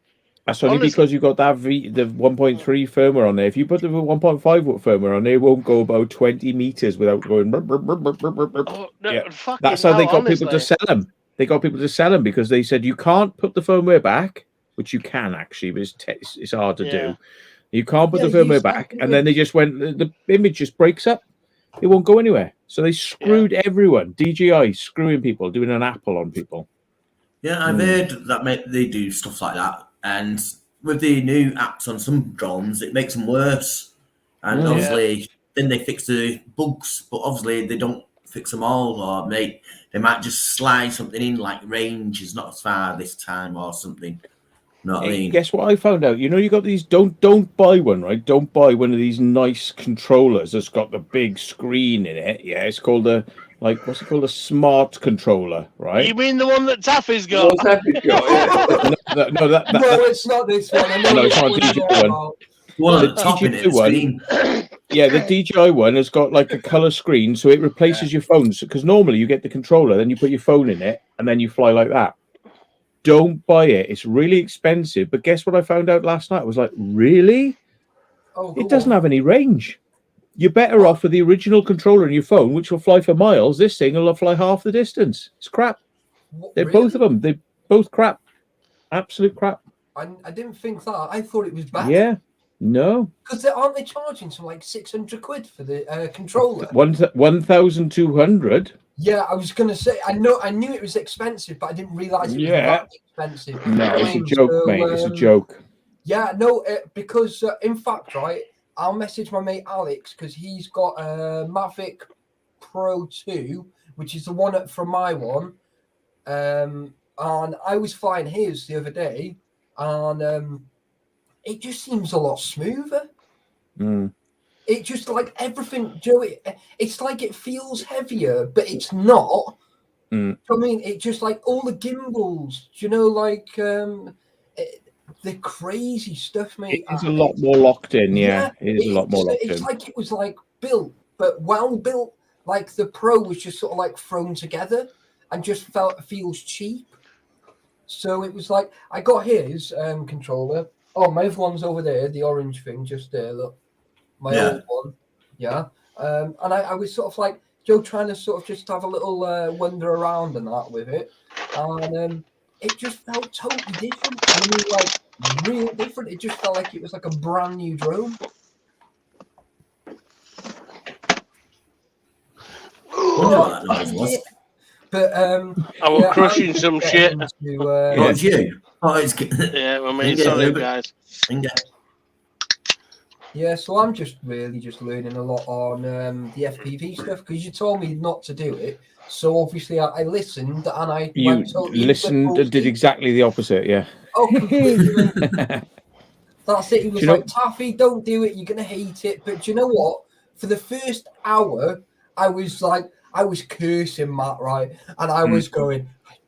That's only because you got the 1.3 firmware on there. If you put the 1.5 firmware on there, it won't go about 20 meters without going. That's how they got people to sell them. They got people to sell them because they said you can't put the firmware back, which you can actually, but it's hard to do. You can't put the firmware back, and then they just went. The image just breaks up. It won't go anywhere. So they screwed everyone. DJI screwing people, doing an Apple on people. Yeah, I've heard that they do stuff like that, and with the new apps on some drones, it makes them worse. And obviously, then they fix the bugs, but obviously they don't fix them all, or they might just slide something in, like range is not as far this time or something. You know what I mean? Guess what I found out? You know, you got these. Don't buy one, right? Don't buy one of these nice controllers that's got the big screen in it. Yeah, it's called what's it called? A smart controller, right? You mean the one that Taffy's got? What's Taffy's got? No, it's not this one. No, it's not a DJI one. One at the top in it, screen. Yeah, the DJI one has got like a color screen, so it replaces your phones. Because normally you get the controller, then you put your phone in it, and then you fly like that. Don't buy it. It's really expensive. But guess what I found out last night? I was like, really? It doesn't have any range. You're better off with the original controller in your phone, which will fly for miles. This thing will fly half the distance. It's crap. They're both of them. They're both crap. Absolute crap. I didn't think that. I thought it was bad. Yeah. No. Because aren't they charging some like 600 quid for the controller? 1,200. Yeah, I was going to say, I knew it was expensive, but I didn't realise it was that expensive. No, it's a joke, mate. It's a joke. Yeah, no, because in fact, right, I'll message my mate Alex because he's got a Mavic Pro 2, which is the one from my one. And I was flying his the other day, and it just seems a lot smoother. It just like everything, Joe. It's like it feels heavier, but it's not. I mean, it just like all the gimbals, like the crazy stuff, mate. It is a lot more locked in. Yeah, it is a lot more locked in. It's like it was like built, but well built. Like the Pro was just sort of like thrown together and just feels cheap. So it was like I got his controller. Oh, my other one's over there, the orange thing, just there. Look. My old one, and I was sort of like Joe trying to sort of just have a little wander around and that with it, and it just felt totally different. I mean, like real different. It just felt like it was like a brand new drone. But I was crushing some shit. It's you. Yeah, well, I mean, sorry, guys. Yeah, so I'm just learning a lot on the FPV stuff because you told me not to do it. So obviously I listened and I listened and did exactly the opposite. Yeah. Oh, completely. That's it. He was like, Taffy, don't do it. You're gonna hate it. But you know what? For the first hour, I was cursing Matt, right, and I was going, I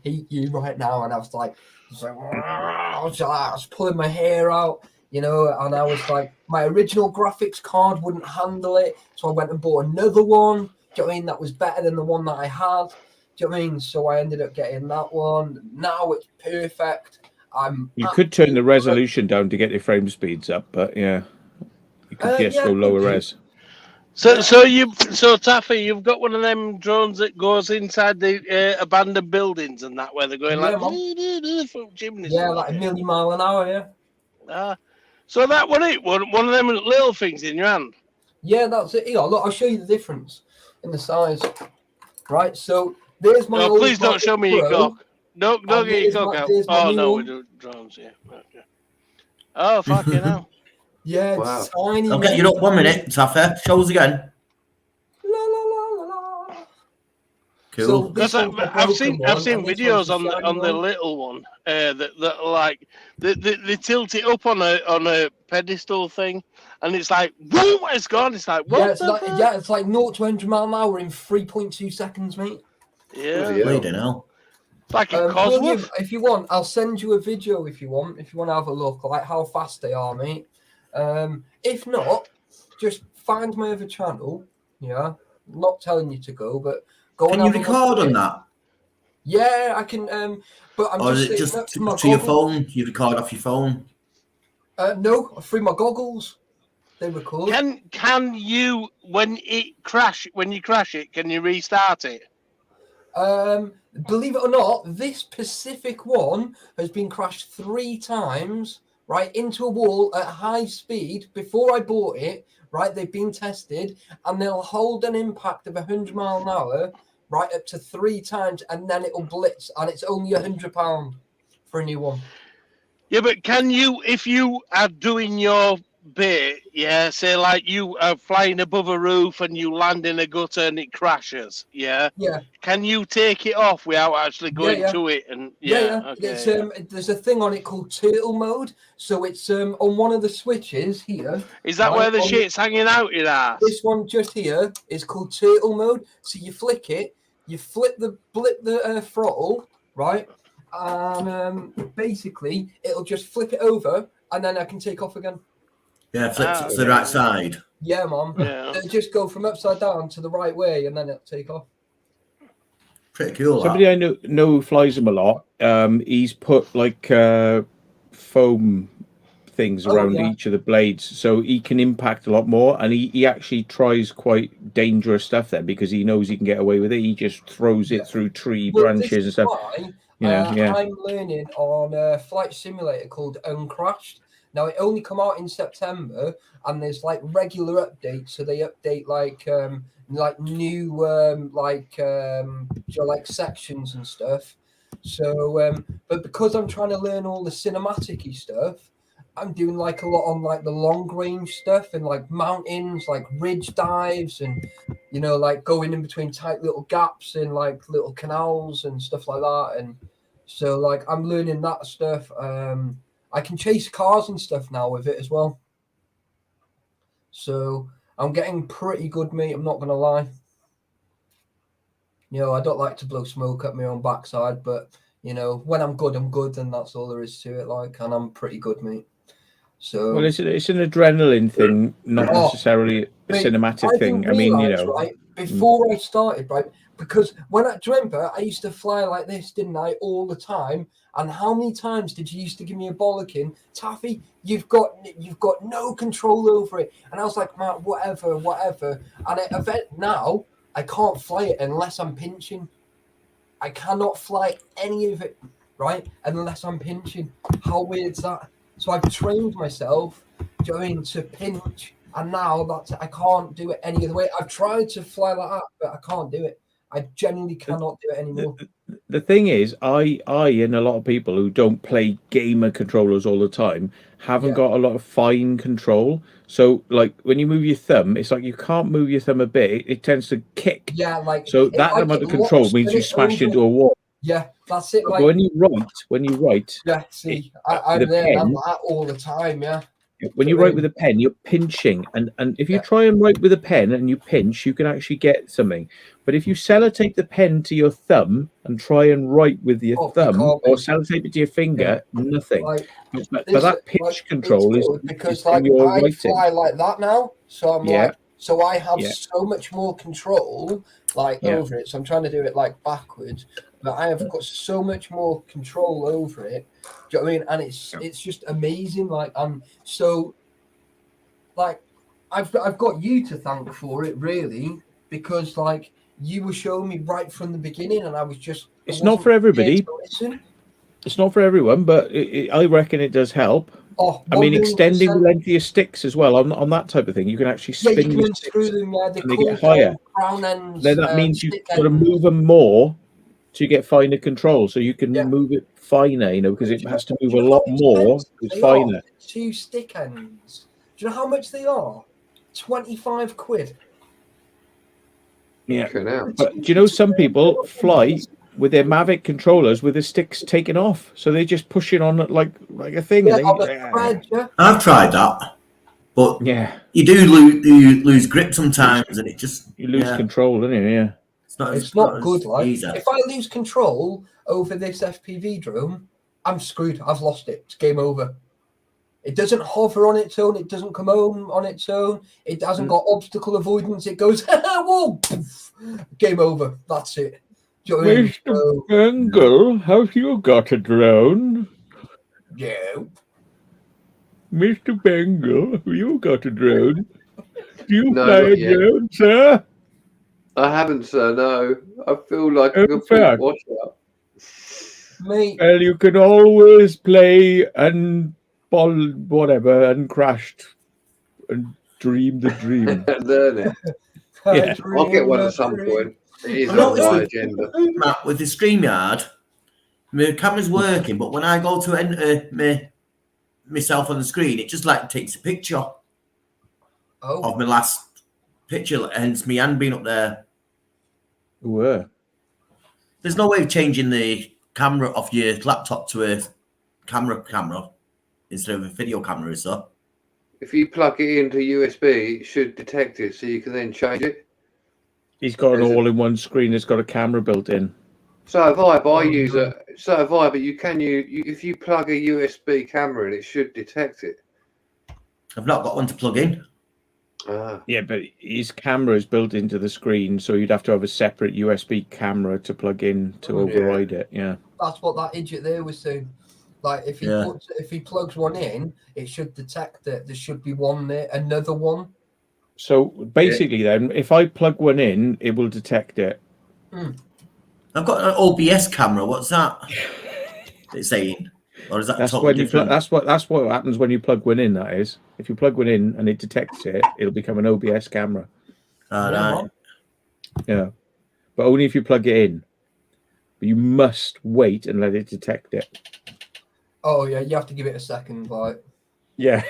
hate you right now, and I was like, I was pulling my hair out. And I was like, my original graphics card wouldn't handle it. So I went and bought another one. Do you know what I mean? That was better than the one that I had. Do you know what I mean? So I ended up getting that one. Now it's perfect. You could turn the resolution down to get your frame speeds up, but yeah, you could just go lower res. So Taffy, you've got one of them drones that goes inside the abandoned buildings and that, where they're going from chimneys. Yeah, like a million mile an hour. Yeah. So that one of them little things in your hand. Yeah, that's it. Look, I'll show you the difference in the size. Right, so there's my. Oh, please don't show me your cock. Don't get your cock out. Oh no, we do drones. Yeah. Okay. Oh fucking hell. Yeah, it's tiny. I'll get you up 1 minute, Taffy. Show us again. La la la la la. Cool. Because I've seen videos on the little one that like they tilt it up on a pedestal thing, and it's like whoa, it's gone. It's like what? It's like 0 to 100 mile an hour in 3.2 seconds, mate. Yeah, bleeding hell. Like a Cosworth. If you want, I'll send you a video if you want to have a look, like how fast they are, mate. If not, just find my other channel. Yeah, I'm not telling you to go, but go. Can you record on that? Yeah, I can. But I'm or is it just to your phone? You record off your phone? No, through my goggles. They record. Can you when you crash it? Can you restart it? Believe it or not, this specific one has been crashed 3 times, right, into a wall at high speed before I bought it, right? They've been tested and they'll hold an impact of 100 mile an hour, right, up to 3 times, and then it'll blitz, and it's only £100 for a new one. Yeah, but can you, if you are doing your bit, yeah, say like you are flying above a roof and you land in a gutter and it crashes, yeah? Yeah. Can you take it off without actually going to it? And okay, it's there's a thing on it called turtle mode. So it's on one of the switches here. Is that where the shit's hanging out in ass? This one just here is called turtle mode. So you flick it, you blip the throttle, right? And basically it'll just flip it over, and then I can take off again. Yeah, flip to the right side. Yeah, Mom. Yeah. It'll just go from upside down to the right way, and then it'll take off. Pretty cool. Somebody I know who flies them a lot. He's put like foam things around each of the blades, so he can impact a lot more. And he actually tries quite dangerous stuff there because he knows he can get away with it. He just throws it through tree branches and stuff. I'm learning on a flight simulator called Uncrashed. Now it only come out in September, and there's like regular updates. So they update like new like sections and stuff. So but because I'm trying to learn all the cinematic-y stuff, I'm doing like a lot on like the long range stuff and like mountains, like ridge dives, and like going in between tight little gaps in like little canals and stuff like that. And so like I'm learning that stuff. I can chase cars and stuff now with it as well. So I'm getting pretty good, mate. I'm not going to lie. I don't like to blow smoke up my own backside, but, when I'm good, and that's all there is to it. Like, and I'm pretty good, mate. So, well, it's an adrenaline thing, not necessarily a cinematic thing. I mean, right, before I started, right, because do you remember I used to fly like this, didn't I, all the time? And how many times did you used to give me a bollocking, Taffy? You've got no control over it. And I was like, man, whatever. And now I can't fly it unless I'm pinching. I cannot fly any of it, right, unless I'm pinching. How weird is that? So I've trained myself, to pinch, and now I can't do it any other way. I've tried to fly like that, but I can't do it. I genuinely cannot do it anymore. The thing is, I and a lot of people who don't play gamer controllers all the time haven't got a lot of fine control. So, like, when you move your thumb, it's like you can't move your thumb a bit. It tends to kick. Yeah, like... So that amount of control means you smash into a wall. Yeah, that's it. Like, when you write... Yeah, see, I'm there. I'm that all the time, yeah. When you write with a pen, you're pinching, and if you try and write with a pen and you pinch, you can actually get something. But if you sellotape the pen to your thumb and try and write with your thumb, or sellotape it to your finger, nothing. Like, but that pinch control is because like I fly like that now, so I'm like, so I have so much more control over it. So I'm trying to do it like backwards, but I have got so much more control over it. Do you know what I mean? And it's just amazing. Like so like I've got you to thank for it, really, because like you were showing me right from the beginning, and I was just... It's not for everybody. It's not for everyone, but I reckon it does help. Oh, I mean, extending the length of your sticks as well on that type of thing. You can actually spin your sticks them, and they get higher. Then that means you've got to move them more to get finer control, so you can move it finer, because it has to move a lot more. It's finer. 2 stick ends. Do you know how much they are? 25 quid. Yeah, but do you know some people fly with their Mavic controllers with the sticks taken off, so they just push it on like a thing. I've tried that, but you do lose grip sometimes, and it just you lose control, don't you? Yeah, it's not good. Like if I lose control over this FPV drone, I'm screwed. I've lost it. It's game over. It doesn't hover on its own. It doesn't come home on its own. It hasn't got obstacle avoidance. It goes, whoa, poof, game over. That's it. Do you know Mr. Bengal, have you got a drone? Yeah. Mr. Bengal, have you got a drone? Do you fly a drone, sir? I haven't, sir. No, I feel like In a complete fact, washout. Mate, well, you can always play and ball whatever and crashed and dream the dream. Learn it. Yeah. I'll get one at some point. It is I on noticed my with, agenda. Matt, with the StreamYard, my camera's working, but when I go to enter myself on the screen, it just like takes a picture of my last picture, hence me hand being up there. Were. There's no way of changing the camera off your laptop to a camera instead of a video camera, is there? If you plug it into USB, it should detect it, so you can then change it. He's got an all-in-one screen that's got a camera built in. So have I, but I use a. So have I, but you can if you plug a USB camera in, it should detect it. I've not got one to plug in. Yeah, but his camera is built into the screen, so you'd have to have a separate USB camera to plug in to override it. Yeah, that's what that idiot there was saying. Like if he plugs one in, it should detect that there should be one there, another one. So basically, then, if I plug one in, it will detect it. I've got an OBS camera. What's that? It's saying, or is that totally different? That's what happens when you plug one in. That is, if you plug one in and it detects it, it'll become an OBS camera. Right. Yeah, but only if you plug it in. But you must wait and let it detect it. Oh yeah, you have to give it a second, like. Yeah.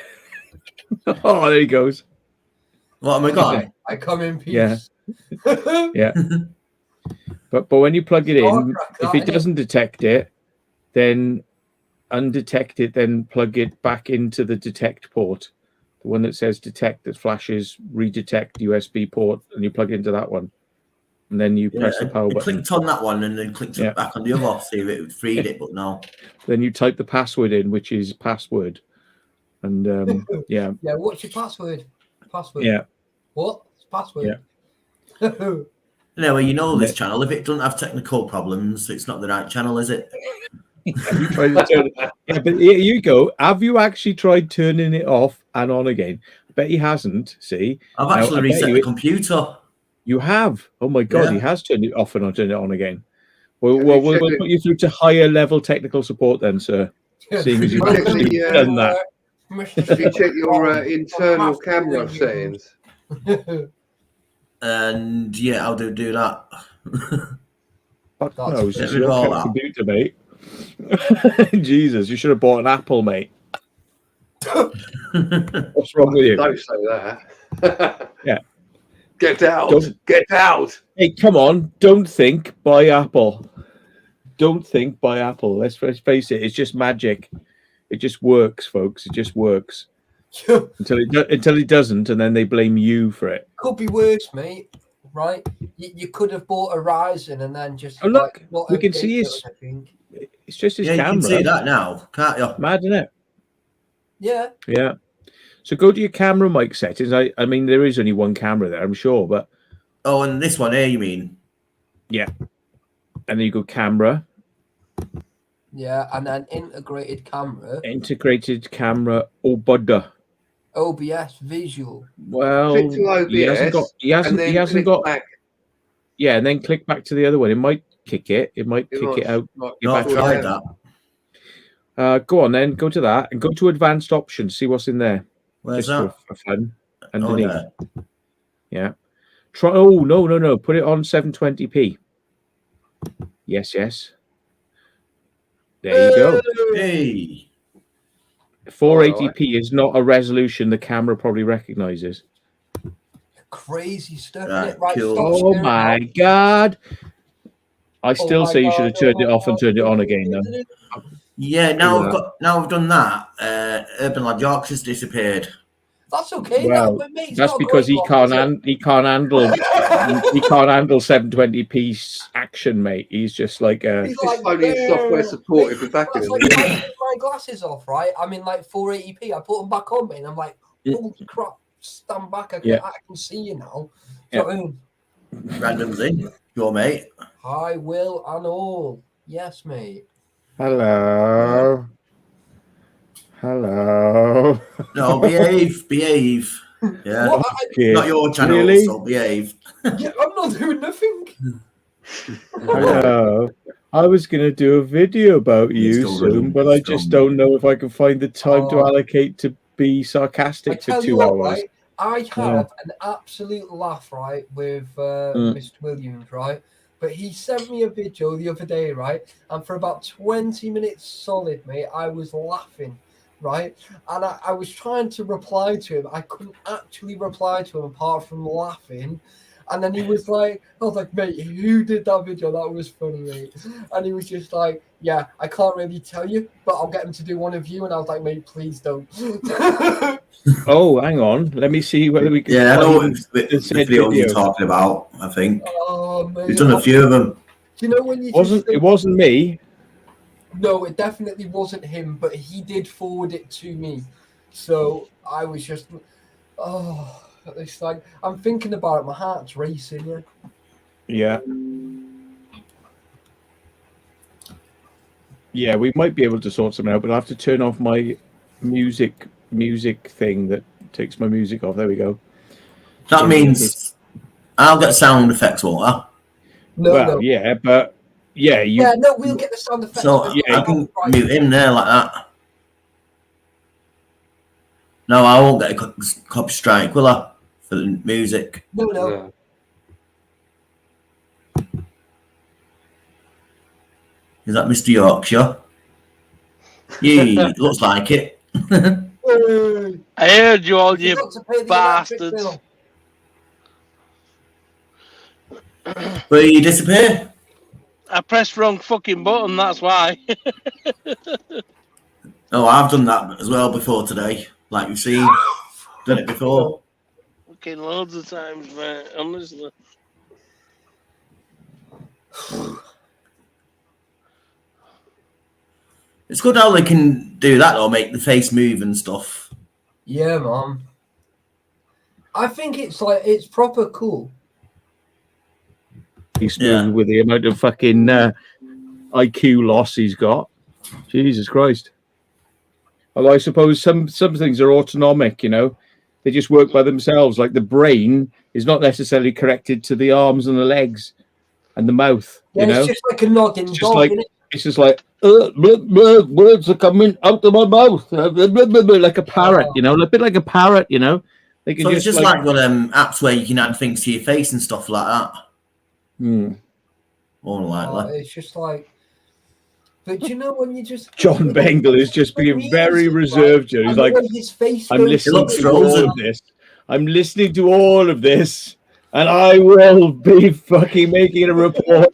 Oh, there he goes. What am I got? I come in peace. Yeah. Yeah. But when you plug it in, if it doesn't detect it, then undetect it, then plug it back into the detect port, the one that says detect that flashes redetect USB port, and you plug into that one, and then you press the power button. Clicked on that one and then clicked back on the other, see if it freed it, but no. Then you type the password in, which is password, and yeah. Yeah, what's your password? Password. Yeah. What? It's password. Yeah. No, well, you know this channel. If it doesn't have technical problems, it's not the right channel, is it? Have you tried to turn it? Yeah, but here you go. Have you actually tried turning it off and on again? I bet he hasn't. See, I've actually reset the computer. You have? Oh my God, he has turned it off and on, turned it on again. Well, we'll put you through to higher level technical support then, sir. Seeing as you've actually done that. Have you checked your internal camera settings? And yeah, how do do that? Fuck knows, it's your computer, mate. Jesus, you should have bought an Apple, mate. What's wrong with you? Don't say that. Yeah. Get out. Get out. Hey, come on. Don't think buy Apple. Don't think buy Apple. Let's face it. It's just magic. It just works, folks. It just works. until it doesn't, and then they blame you for it. Could be worse, mate. Right? You could have bought a Ryzen and then just. Oh, look. We can see his. It's just his camera. You can see that now, can't you? Mad, isn't it? Yeah. Yeah. So go to your camera mic settings. I mean, there is only one camera there, I'm sure, but. Oh, and this one here, you mean? Yeah. And then you go camera. Yeah, and then integrated camera. Integrated camera. OBS visual. Well, he hasn't got. Back. Yeah, and then click back to the other one. It might kick it. It might kick it out. Not tried that. Go on then. Go to that and go to advanced options. See what's in there. Where's just that? For fun. Underneath. Yeah. Try. Oh no! Put it on 720p. Yes. There you go. Hey. 480p is not a resolution the camera probably recognizes. Crazy stuff. Right, cool. Oh my God. I still say you should have turned it off and turned it on again though. Yeah, now I've done that. Urban Lad Yorkshire's disappeared. That's okay. Well, that's because he can't handle 720p action, mate. He's just like he's just only software supported for backing. I took my glasses off, right? I'm in like 480p. I put them back on, and I'm like, holy crap! Stand back. I can see you now. Yeah. Random's in. Your mate. Hi, Will and all. Yes, mate. Hello. No, behave. Yeah. What? Okay. Not your channel, Really? so behave. Yeah, I'm not doing nothing. I know. I was going to do a video about He's you still soon, running but I just strong. don't know if I can find the time to Oh. allocate to be I sarcastic for tell 2 you what, hours. right? I have an absolute laugh, right, with Mr. Williams, right? But he sent me a video the other day, right? And for about 20 minutes solid, mate, I was laughing, right? And I was trying to reply to him. I couldn't actually reply to him apart from laughing. And then he was like, I was like, mate, who did that video? That was funny, mate. And he was just like, yeah, I can't really tell you, but I'll get him to do one of you. And I was like, mate, please don't. Oh, hang on. Let me see whether we can Yeah, I know find the the said video you're video. talking about, I think. Oh, mate. We've done a few of them. You know when you It wasn't me. No, it definitely wasn't him, but he did forward it to me. So I was just, it's like, I'm thinking about it. My heart's racing, yeah. Yeah. Yeah, we might be able to sort something out, but I'll have to turn off my music thing that takes my music off. There we go. That means I'll get sound effects, won't I? No. Yeah, but yeah, we'll get the sound effects. So I can mute him there like that. No, I won't get a copy strike, will I? For the music. No. Is that Mr. Yorkshire? Yeah, looks like it. I heard you all, you bastards. Will you disappear? I pressed wrong fucking button, that's why. Oh, I've done that as well before today. Like you've seen. Done it before. Fucking loads of times, mate. Honestly. It's good how they can do that or make the face move and stuff. Yeah, man. I think it's proper cool. He's with the amount of fucking IQ loss he's got. Jesus Christ. Although I suppose some things are autonomic, you know. They just work by themselves. Like the brain is not necessarily connected to the arms and the legs and the mouth. Yeah, you know? it's just like a noggin dog, like, isn't it? It's just like words are coming out of my mouth like a parrot, you know, a bit like a parrot, you know. They can so it's just like got apps where you can add things to your face and stuff like that. More like that. It's just like, but you know when you just John Bengal is just being very reserved. Right? He's like, his face I'm listening to frozen. all of this. I'm listening to all of this, and I will be fucking making a report.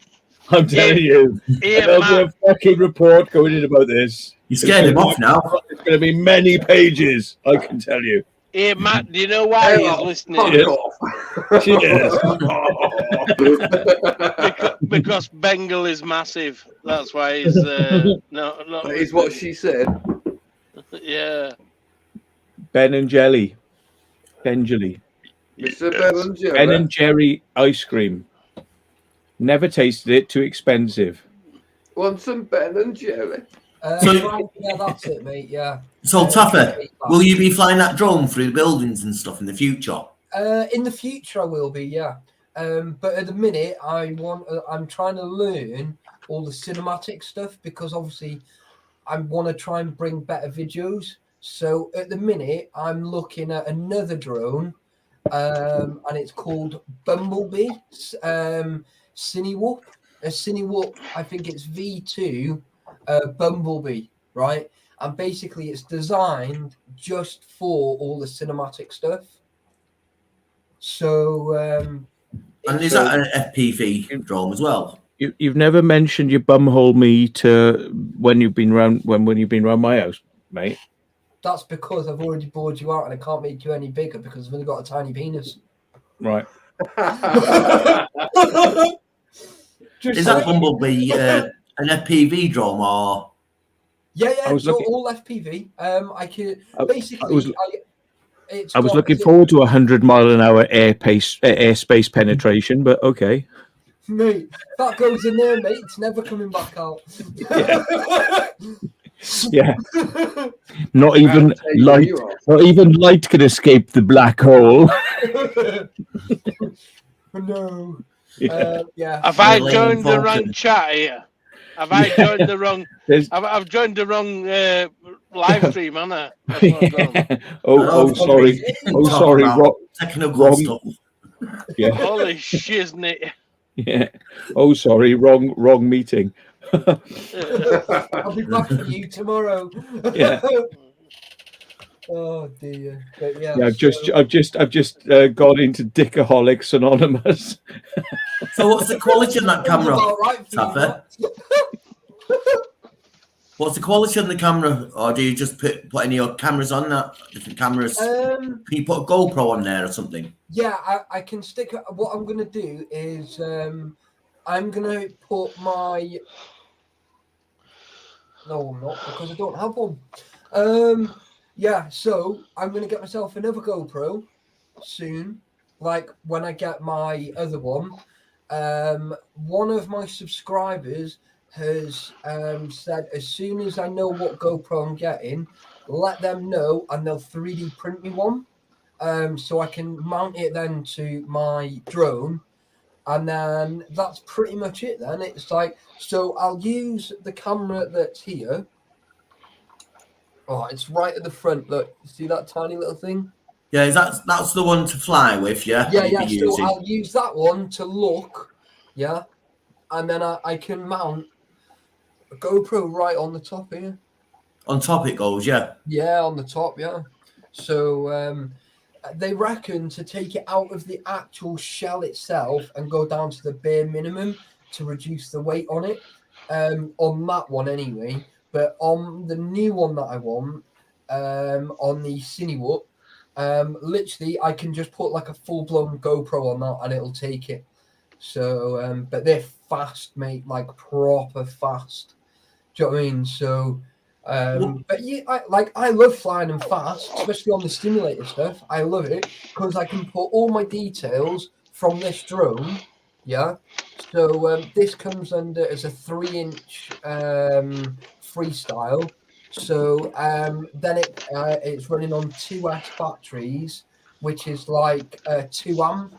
I'm telling you, there'll be a fucking report going in about this. You scared him off now. It's going to be many pages, I can tell you. Hey, Matt, do you know why he's listening? Because Bengal is massive. That's why he's not. That is what she said. Yeah. Ben and Jelly. Ben Jelly. Mr. Ben and Jerry. Ben and Jerry ice cream. Never tasted it. Too expensive. Want some Ben and Jerry? Yeah, that's it, mate. Yeah. So, Taffer, will you be flying that drone through the buildings and stuff in the future? In the future, I will be, yeah. But at the minute, I'm trying to learn all the cinematic stuff because obviously I want to try and bring better videos. So at the minute, I'm looking at another drone, and it's called Bumblebee Cinewhoop. Cinewhoop, I think it's V2 Bumblebee, right? And basically, it's designed just for all the cinematic stuff. So, and is that an FPV drone as well? You've never mentioned your bumhole me to when you've been round my house, mate. That's because I've already bored you out and I can't make you any bigger because I've only got a tiny penis. Right. Is that Bumblebee an FPV drone or? Yeah, all FPV. I can basically. I was looking forward to 100-mile-an-hour airspace penetration, but okay. Mate, that goes in there, mate. It's never coming back out. Yeah. Not even light. Not even light can escape the black hole. No. Yeah. Have I joined the wrong chat here? Have I joined the wrong? I've joined the wrong live stream, haven't I? That's what I've done. Oh, sorry. Oh, sorry. Wrong stuff. Yeah. Holy shiznit. Yeah. Oh, sorry. Wrong meeting. I'll be back for you tomorrow. Yeah. Oh dear. But yeah. I've just gone into Dickaholics Anonymous. So what's the quality on that camera, Taffer? What's the quality on the camera, or do you just put any of your cameras on that? Different cameras? Can you put a GoPro on there or something? Yeah, I can stick. What I'm gonna do is I'm gonna put my. No, I'm not, because I don't have one. Yeah, so I'm gonna get myself another GoPro soon. Like when I get my other one. One of my subscribers has said as soon as I know what GoPro I'm getting, let them know and they'll 3D print me one. So I can mount it then to my drone. And then that's pretty much it then. It's like, so I'll use the camera that's here. Oh, it's right at the front. Look, see that tiny little thing? Yeah, that's the one to fly with, yeah? Yeah. So I'll use that one to look, yeah? And then I can mount a GoPro right on the top here. On top it goes, yeah? Yeah, on the top, yeah. So they reckon to take it out of the actual shell itself and go down to the bare minimum to reduce the weight on it. On that one anyway. But on the new one that I want, on the Cinewood, literally I can just put like a full-blown GoPro on that and it'll take it. So, but they're fast, mate, like proper fast. Do you know what I mean? So, but yeah, I love flying and fast, especially on the simulator stuff. I love it because I can put all my details from this drone. Yeah. So this comes under as a 3-inch freestyle. So then it's running on 2S batteries, which is like 2 amp.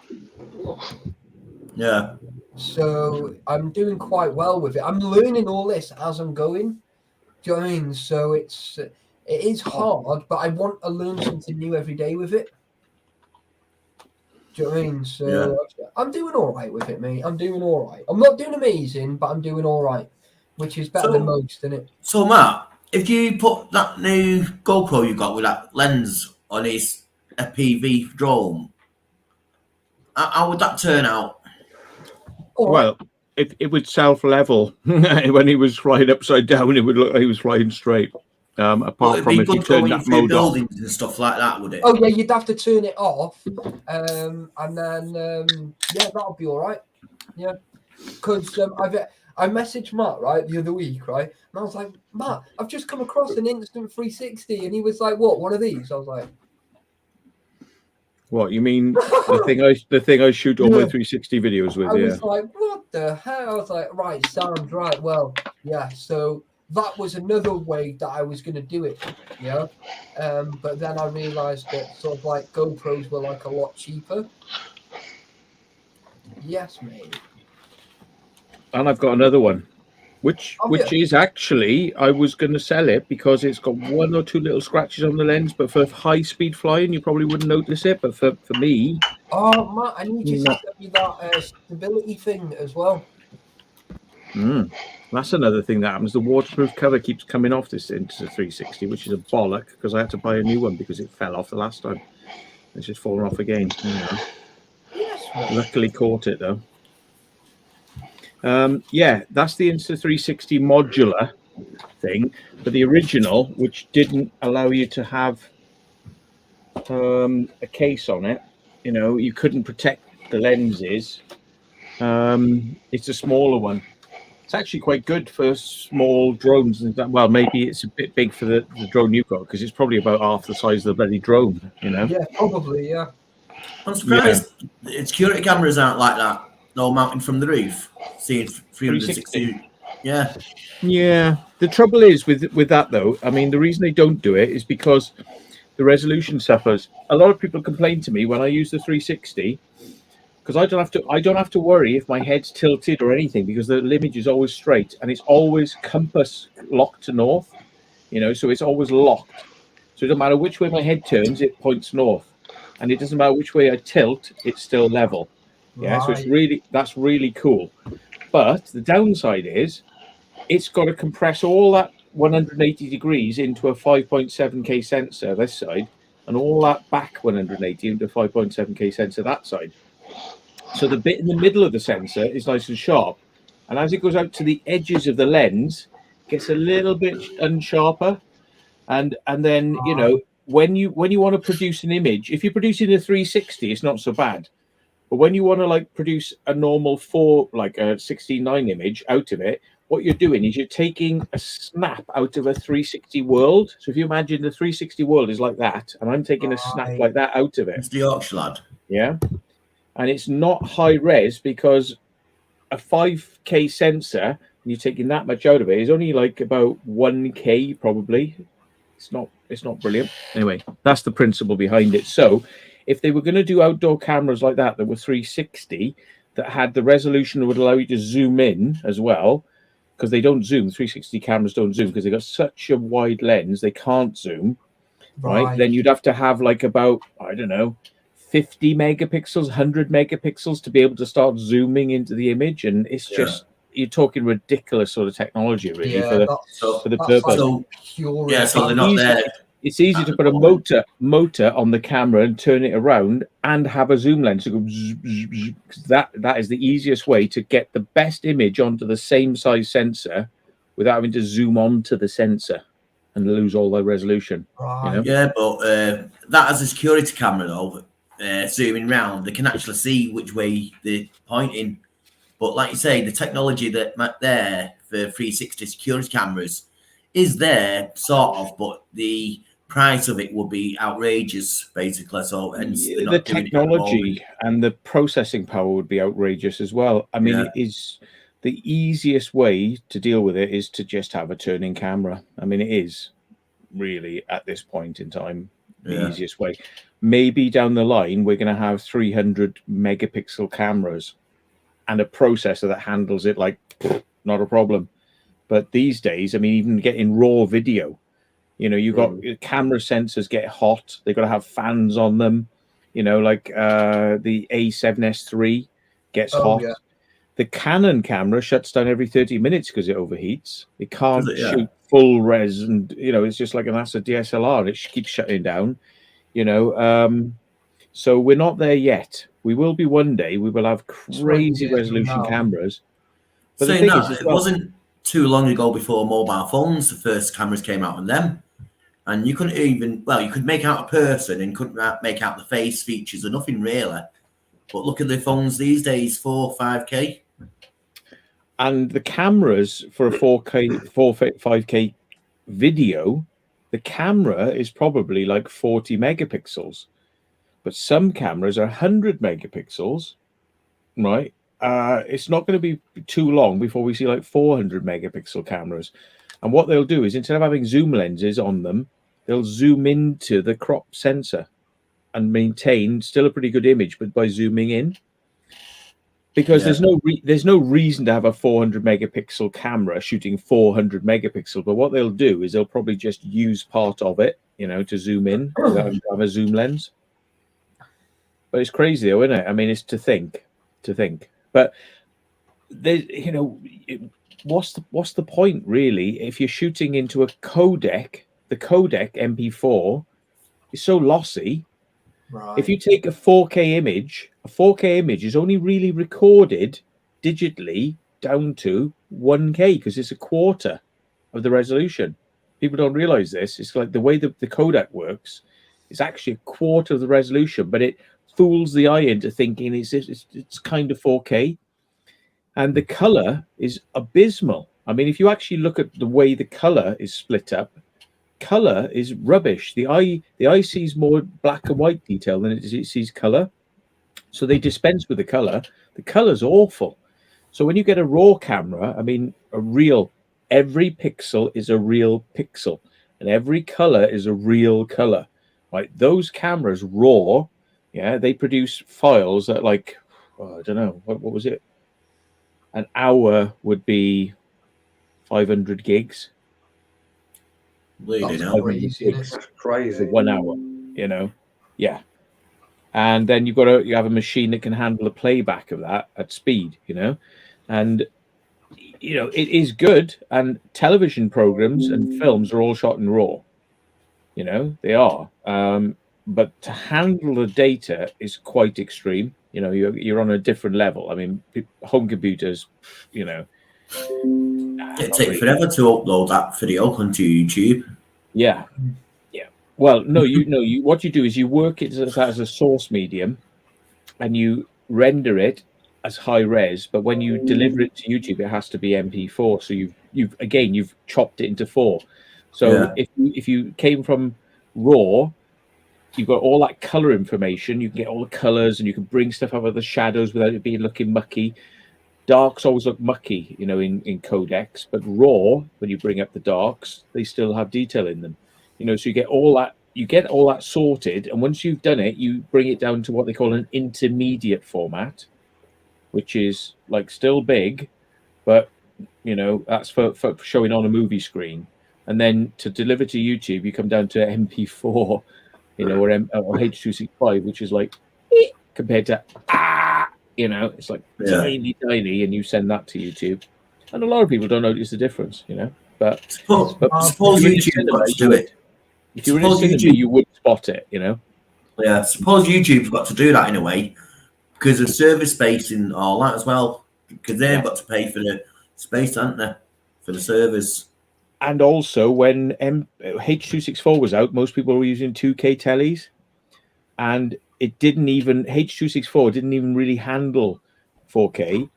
Yeah. So I'm doing quite well with it. I'm learning all this as I'm going. Do you know what I mean? So it is hard, but I want to learn something new every day with it. Do you know what I mean? So yeah. I'm doing all right with it, mate. I'm doing all right. I'm not doing amazing, but I'm doing all right, which is better than most, isn't it? So Matt, if you put that new GoPro you got with that lens on his FPV drone, how would that turn out? Well, it would self-level. When he was flying upside down, it would look like he was flying straight. Apart from if you turn that mode off. Buildings and stuff like that, would it? Oh yeah, you'd have to turn it off, and then yeah, that'll be all right. Yeah, because I messaged Matt right the other week, right, and I was like, Matt, I've just come across an instant 360, and he was like, what? One of these? I was like, what you mean? the thing I shoot all my 360 videos with. I was like, what the hell? I was like, right, sounds right. Well, yeah. So that was another way that I was going to do it. Yeah. But then I realized that sort of like GoPros were like a lot cheaper. Yes, mate. And I've got another one, which is actually, I was going to sell it because it's got 1 or 2 little scratches on the lens, but for high speed flying, you probably wouldn't notice it. But for me, oh Matt, I need you to send me that stability thing as well. That's another thing that happens. The waterproof cover keeps coming off this Insta360, which is a bollock because I had to buy a new one because it fell off the last time. It's just fallen off again. You know. Yes, luckily caught it though. Yeah, that's the Insta360 modular thing, but the original, which didn't allow you to have a case on it, you know, you couldn't protect the lenses. It's a smaller one. It's actually quite good for small drones. Well, maybe it's a bit big for the drone you've got because it's probably about half the size of the bloody drone, you know? Yeah, probably, yeah. I'm surprised security cameras aren't like that. No, mounting from the roof. Seeing 360. Yeah. Yeah. The trouble is with that though. I mean, the reason they don't do it is because the resolution suffers. A lot of people complain to me when I use the 360 because I don't have to worry if my head's tilted or anything because the image is always straight and it's always compass locked to north. So it's always locked. So it doesn't matter which way my head turns, it points north, and it doesn't matter which way I tilt, it's still level. Yeah, so that's really cool. But the downside is it's got to compress all that 180 degrees into a 5.7K sensor this side, and all that back 180 into a 5.7K sensor that side. So the bit in the middle of the sensor is nice and sharp, and as it goes out to the edges of the lens, it gets a little bit unsharper. And then when you want to produce an image, if you're producing a 360, it's not so bad. But when you want to like produce a normal a 16:9 image out of it, what you're doing is you're taking a snap out of a 360 world. So if you imagine the 360 world is like that, and I'm taking a snap like that out of it. It's the Yorkshire lad. Yeah. And it's not high res because a 5K sensor, and you're taking that much out of it, is only like about 1K probably. It's not brilliant. Anyway, that's the principle behind it. So if they were going to do outdoor cameras like that were 360, that had the resolution that would allow you to zoom in as well, because they don't zoom, 360 cameras don't zoom because they've got such a wide lens, they can't zoom, right? Then you'd have to have like about, I don't know, 50 megapixels, 100 megapixels to be able to start zooming into the image. And it's just, you're talking ridiculous sort of technology, really, for the purpose. So they're not there. It's easy to put a motor on the camera and turn it around and have a zoom lens to go zzz, zzz, zzz. That is the easiest way to get the best image onto the same size sensor without having to zoom onto the sensor and lose all the resolution. Yeah, but that as a security camera though, zooming round, they can actually see which way they're pointing. But like you say, the technology that there for 360 security cameras is there, sort of, but the price of it would be outrageous, basically. So hence the technology and the processing power would be outrageous as well. I mean, it is the easiest way to deal with it is to just have a turning camera. I mean, it is really at this point in time the easiest way. Maybe down the line we're going to have 300 megapixel cameras and a processor that handles it like not a problem. But these days, I mean, even getting raw video, you've got camera sensors get hot. They've got to have fans on them. Like the A7S3 gets hot. Yeah. The Canon camera shuts down every 30 minutes because it overheats. It can't shoot full res, and it's just like that's a DSLR. It keeps shutting down. So we're not there yet. We will be one day. We will have crazy resolution cameras. But the thing is, it wasn't too long ago before mobile phones, the first cameras came out on them, and you couldn't even, you could make out a person and couldn't make out the face features or nothing really. But look at the phones these days, 4, 5K. And the cameras for a 5K video, the camera is probably like 40 megapixels. But some cameras are 100 megapixels, right? It's not going to be too long before we see like 400 megapixel cameras. And what they'll do is instead of having zoom lenses on them, they'll zoom into the crop sensor and maintain still a pretty good image, but by zooming in. Because there's no reason to have a 400 megapixel camera shooting 400 megapixel. But what they'll do is they'll probably just use part of it, to zoom in without having to have a zoom lens. But it's crazy though, isn't it? I mean, it's to think. But there's, what's the point really if you're shooting into a codec? The codec MP4 is so lossy. Right. If you take a 4K image, is only really recorded digitally down to 1K because it's a quarter of the resolution. People don't realize this. It's like the way the codec works. It's actually a quarter of the resolution, but it fools the eye into thinking it's kind of 4K. And the color is abysmal. I mean, if you actually look at the way the color is split up, color is rubbish. The eye sees more black and white detail than it sees color. So they dispense with the color. The color's awful. So when you get a RAW camera, I mean, every pixel is a real pixel, and every color is a real color. Right? Those cameras, RAW, yeah, they produce files that, like, I don't know, what was it? An hour would be 500 gigs. Really, That's no. crazy. That's crazy. For 1 hour, you know, yeah. And then you have a machine that can handle the playback of that at speed, you know, and you know it is good. And television programs and films are all shot in RAW, you know, they are. But to handle the data is quite extreme. You know, you're on a different level. I mean, home computers, you know, It takes forever to upload that video onto YouTube. Yeah, yeah. Well, no, you what you do is you work it as a source medium, and you render it as high res. But when you deliver it to YouTube, it has to be MP4. So you've chopped it into 4. So Yeah. if you came from RAW, you've got all that color information. You can get all the colors, and you can bring stuff out of the shadows without it being looking mucky. Darks always look mucky, you know, in codecs, but RAW, when you bring up the darks, they still have detail in them, you know. So you get all that sorted, and once you've done it, you bring it down to what they call an intermediate format, which is like still big, but you know, that's for showing on a movie screen. And then to deliver to YouTube, you come down to MP4, you know, or H.265, which is like compared to you know, it's like tiny, and you send that to YouTube. And a lot of people don't notice the difference, you know. But Suppose YouTube got to do it. If you were in a cinema, you would spot it, you know. Yeah, suppose YouTube's got to do that in a way because of server space and all that as well. Because they've got to pay for the space, haven't they, for the servers? And also, when H.264 was out, most people were using 2K tellies, and H.264 didn't even really handle 4K,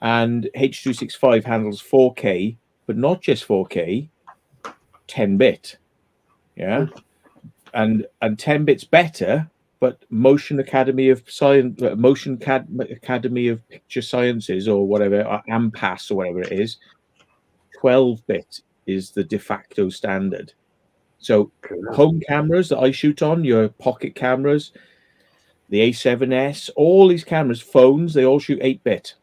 and H.265 handles 4K, but not just 4K, 10-bit, yeah, and 10 bits better. But Motion Academy of Picture Sciences, or whatever, or AMPAS, or whatever it is, 12-bit is the de facto standard. So home cameras that I shoot on, your pocket cameras, the A7S, all these cameras, phones, they all shoot 8-bit.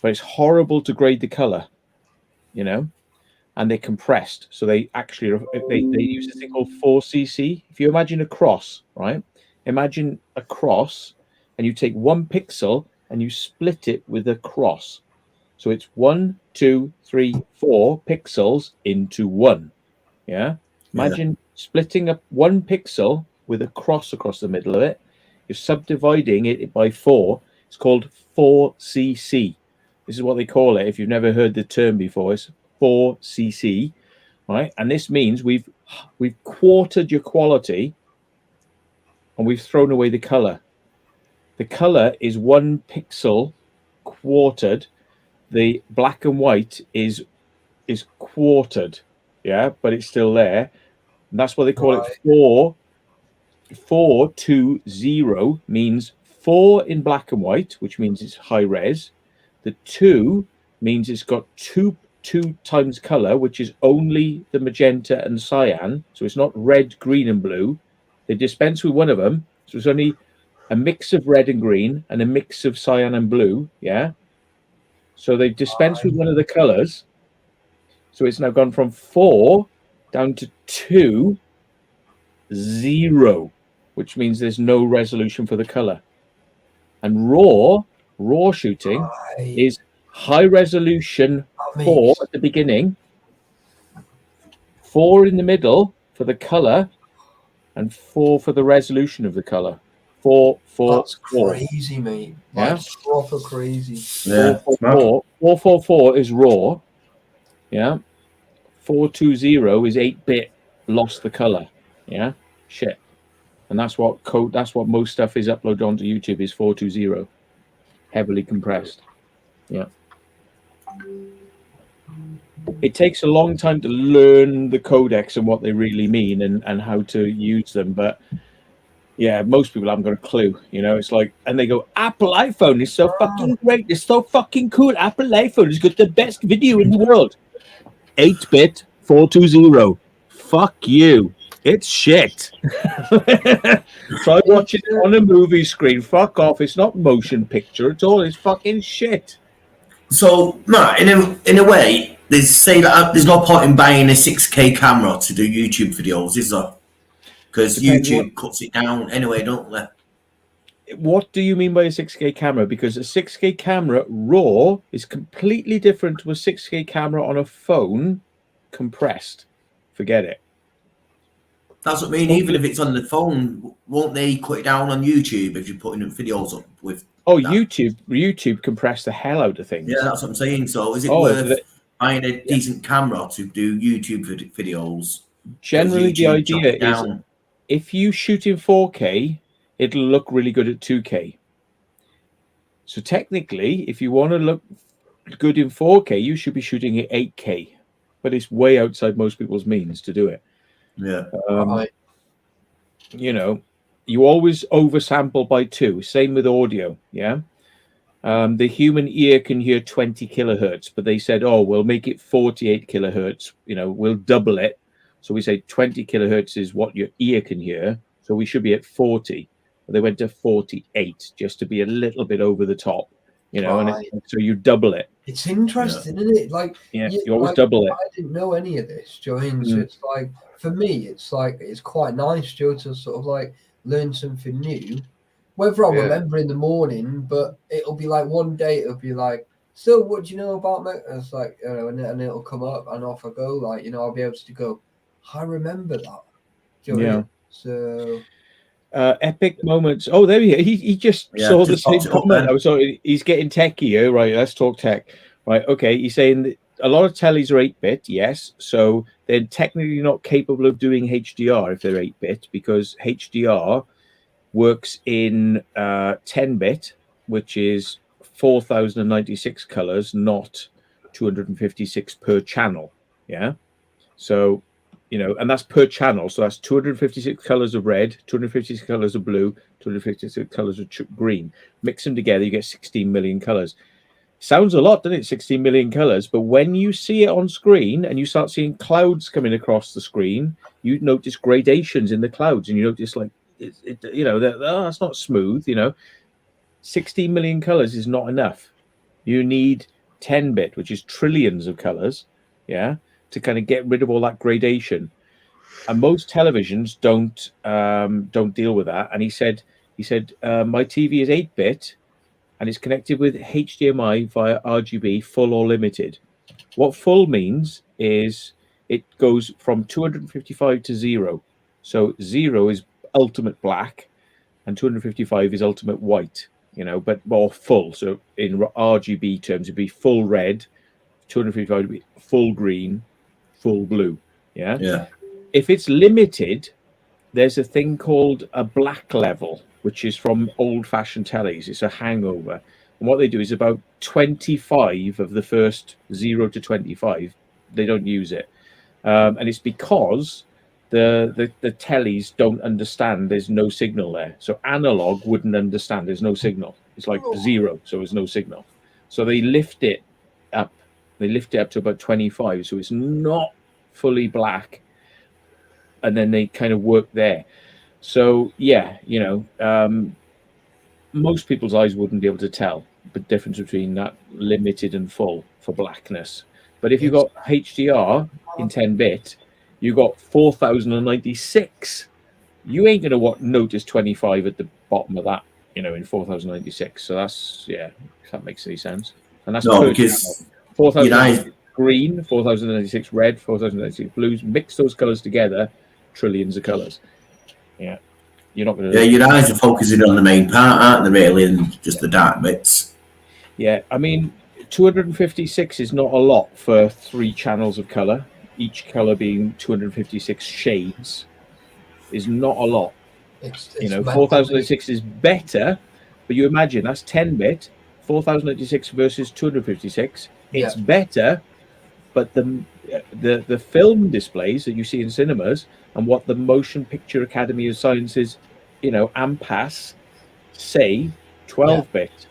But it's horrible to grade the color, you know, and they're compressed. So they actually they use this thing called 4cc. If you imagine a cross, right? Imagine a cross, and you take 1 pixel and you split it with a cross. So it's 1, 2, 3, 4 pixels into 1. Yeah. Imagine splitting up 1 pixel with a cross across the middle of it. You're subdividing it by 4. It's called 4cc. This is what they call it. If you've never heard the term before, it's 4cc, right? And this means we've quartered your quality, and we've thrown away the color. The color is 1 pixel quartered. The black and white is quartered, yeah, but it's still there. And that's what they call it. 420 means 4 in black and white, which means it's high res. The 2 means it's got two times color, which is only the magenta and cyan. So it's not red, green, and blue. They dispense with one of them, so it's only a mix of red and green and a mix of cyan and blue. Yeah. So they've dispensed with one of the colors. So it's now gone from 4 down to 2, 0, which means there's no resolution for the color. And raw shooting is high resolution 4 at the beginning, 4 in the middle for the color, and 4 for the resolution of the color. 4, 4, That's 4. crazy, mate. Yeah, like, proper crazy. Yeah, 444 is raw. Yeah, 420 is 8-bit. Lost the color. Yeah, shit. And that's what most stuff is uploaded onto YouTube is 420, heavily compressed. Yeah. It takes a long time to learn the codecs and what they really mean and how to use them. But Yeah, most people haven't got a clue. You know, it's like, and they go, Apple iPhone is so fucking great. It's so fucking cool. Apple iPhone has got the best video in the world. 8-bit 420. Fuck you. It's shit. Try watching it on a movie screen. Fuck off. It's not motion picture at all. It's fucking shit. So, Matt, in a way, they say that there's no point in buying a 6K camera to do YouTube videos, is there? Because YouTube cuts it down anyway, don't they? What do you mean by a 6K camera? Because a 6K camera raw is completely different to a 6K camera on a phone compressed. Forget it. That's what I mean. Even if it's on the phone, won't they cut it down on YouTube if you're putting videos up with? Oh, that? YouTube compress the hell out of things. Yeah, that's what I'm saying. So, is it worth buying a decent camera to do YouTube videos? Generally, the idea is if you shoot in 4K, it'll look really good at 2K. So technically, if you want to look good in 4K, you should be shooting at 8K. But it's way outside most people's means to do it. Yeah. You know, you always oversample by 2. Same with audio. Yeah. The human ear can hear 20 kilohertz, but they said, oh, we'll make it 48 kilohertz. You know, we'll double it. So we say 20 kilohertz is what your ear can hear. So we should be at 40. They went to 48 just to be a little bit over the top, you know, and so you double it. It's interesting, isn't it? Like, you always double it. I didn't know any of this, Joe. So it's like, for me, it's like, it's quite nice, Joe, to sort of like learn something new. Whether I remember in the morning, but it'll be like one day, it'll be like, so what do you know about me? And it's like, you know, and it'll come up and off I go. Like, you know, I'll be able to go, I remember that. Do you know so. Epic moments. Oh, there he just saw the same comment. I saw he's getting techie here, right? Let's talk tech, right? Okay, he's saying that a lot of tellies are 8-bit, yes. So they're technically not capable of doing HDR if they're 8-bit because HDR works in 10-bit, which is 4096 colors, not 256 per channel. Yeah, so. You know, and that's per channel. So that's 256 colors of red, 256 colors of blue, 256 colors of green. Mix them together, you get 16 million colors. Sounds a lot, doesn't it? 16 million colors. But when you see it on screen and you start seeing clouds coming across the screen, you notice gradations in the clouds, and you notice like, you know, that's not smooth. You know, 16 million colors is not enough. You need 10-bit, which is trillions of colors. Yeah. To kind of get rid of all that gradation, and most televisions don't deal with that. And he said my TV is 8-bit and it's connected with HDMI via RGB, full or limited. What full means is it goes from 255 to 0. So 0 is ultimate black and 255 is ultimate white. You know, but more full. So in RGB terms, it'd be full red, 255 would be full green, full blue. Yeah. If it's limited, there's a thing called a black level, which is from old-fashioned tellies. It's a hangover. And what they do is about 25 of the first 0 to 25, they don't use it. And it's because the tellies don't understand there's no signal there. So analog wouldn't understand there's no signal. It's like 0, so there's no signal. So they lift it up. They lift it up to about 25, so it's not fully black, and then they kind of work there. So yeah, you know, most people's eyes wouldn't be able to tell the difference between that limited and full for blackness. But if you've got HDR in 10-bit, you've got 4096. You ain't gonna notice 25 at the bottom of that, you know, in 4096. So that's if that makes any sense. And that's because 4096 green, 4096 red, 4096 blues. Mix those colors together, trillions of colors. Yeah, you're not going to. Yeah, your eyes are focusing on the main part, aren't they? Really, and just the dark bits. Yeah, I mean, 256 is not a lot for 3 channels of color. Each color being 256 shades is not a lot. It's you know, 4096 is better, but you imagine that's 10-bit. 4096 versus 256. It's better, but the film displays that you see in cinemas and what the Motion Picture Academy of Sciences AMPAS say 12-bit.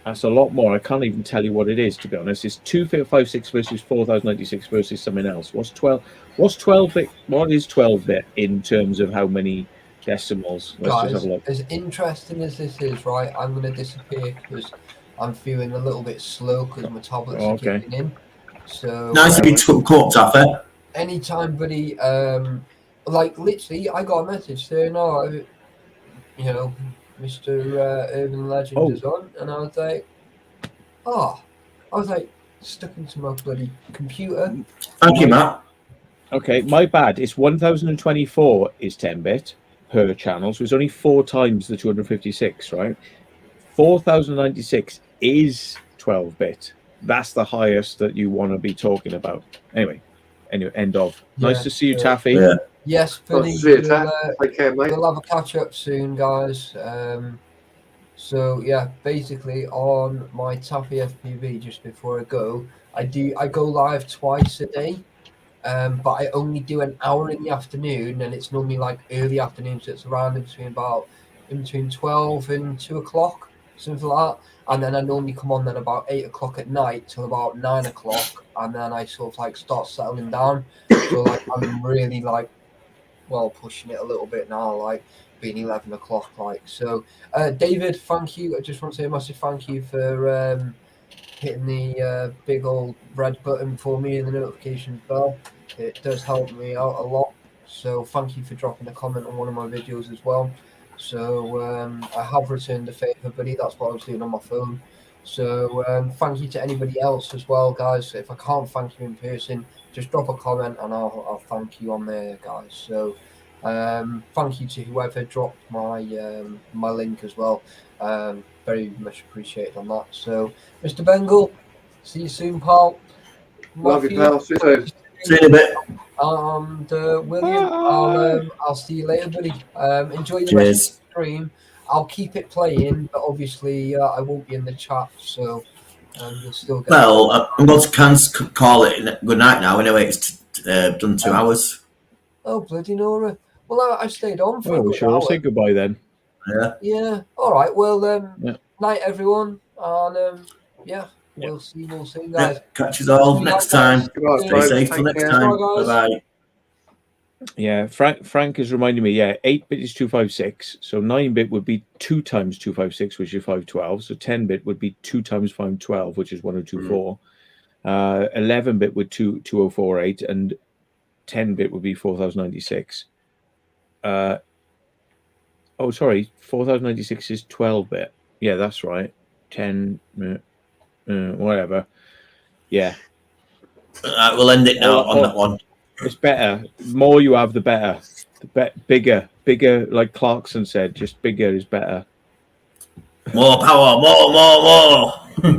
That's a lot more. I can't even tell you what it is, to be honest. It's 2556 versus 4096 versus something else. What's 12? What's 12-bit? What is 12-bit in terms of how many decimals? Let's just have a look. As interesting as this is, right? I'm going to disappear because I'm feeling a little bit slow because my tablets are kicking in. So nice to be caught up there. Anytime, buddy. Like literally, I got a message saying, "Oh, Mr. Urban Legend is on," and I was like, stuck into my bloody computer. Thank you, Matt. Okay, my bad. It's 1024 is 10-bit per channel, so it's only 4 times the 256, right? 4096 is 12-bit. That's the highest that you want to be talking about. Anyway, end of. Nice to see you, Taffy. Yeah. Yes, Vinny. Take care, mate. We'll have a catch up soon, guys. So yeah, basically on my Taffy FPV, just before I go, I go live twice a day, but I only do an hour in the afternoon, and it's normally like early afternoon, so it's around in between 12 and 2 o'clock, something like that. And then I normally come on then about 8 o'clock at night till about 9 o'clock, and then I sort of like start settling down. So like I'm really like, well, pushing it a little bit now, like being 11 o'clock, like. So David, thank you. I just want to say a massive thank you for hitting the big old red button for me and the notification bell. It does help me out a lot, so thank you for dropping a comment on one of my videos as well. So I have returned the favor, buddy. That's what I was doing on my phone. So thank you to anybody else as well, guys. If I can't thank you in person, just drop a comment and I'll thank you on there, guys. So thank you to whoever dropped my my link as well. Very much appreciated on that. So Mr. Bengal, see you soon, pal. Love you, pal. See you soon. See you in a bit. And William, I'll see you later, buddy. Enjoy the rest of the stream. I'll keep it playing, but obviously I won't be in the chat, so you'll still get. Well, I'm going to call it good night now. Anyway, it's done 2 hours. Oh, bloody Nora. Well, I stayed on for a good sure. hour. Say goodbye then. Yeah. Yeah. All right. Well, night, everyone. And we'll see you guys. Yeah, catch us all next time. Stay safe till next time. Bye-bye. Yeah, Frank is reminding me, 8-bit is 256, so 9-bit would be 2 times 256, which is 512, so 10-bit would be 2 times 512, which is 1024. 11-bit would 2048, and 10-bit would be 4096. 4096 is 12-bit. Yeah, that's right. 10, whatever. Yeah. We'll end it now on that one. It's better. The more you have, the better. Bigger, like Clarkson said, just bigger is better. More power, more.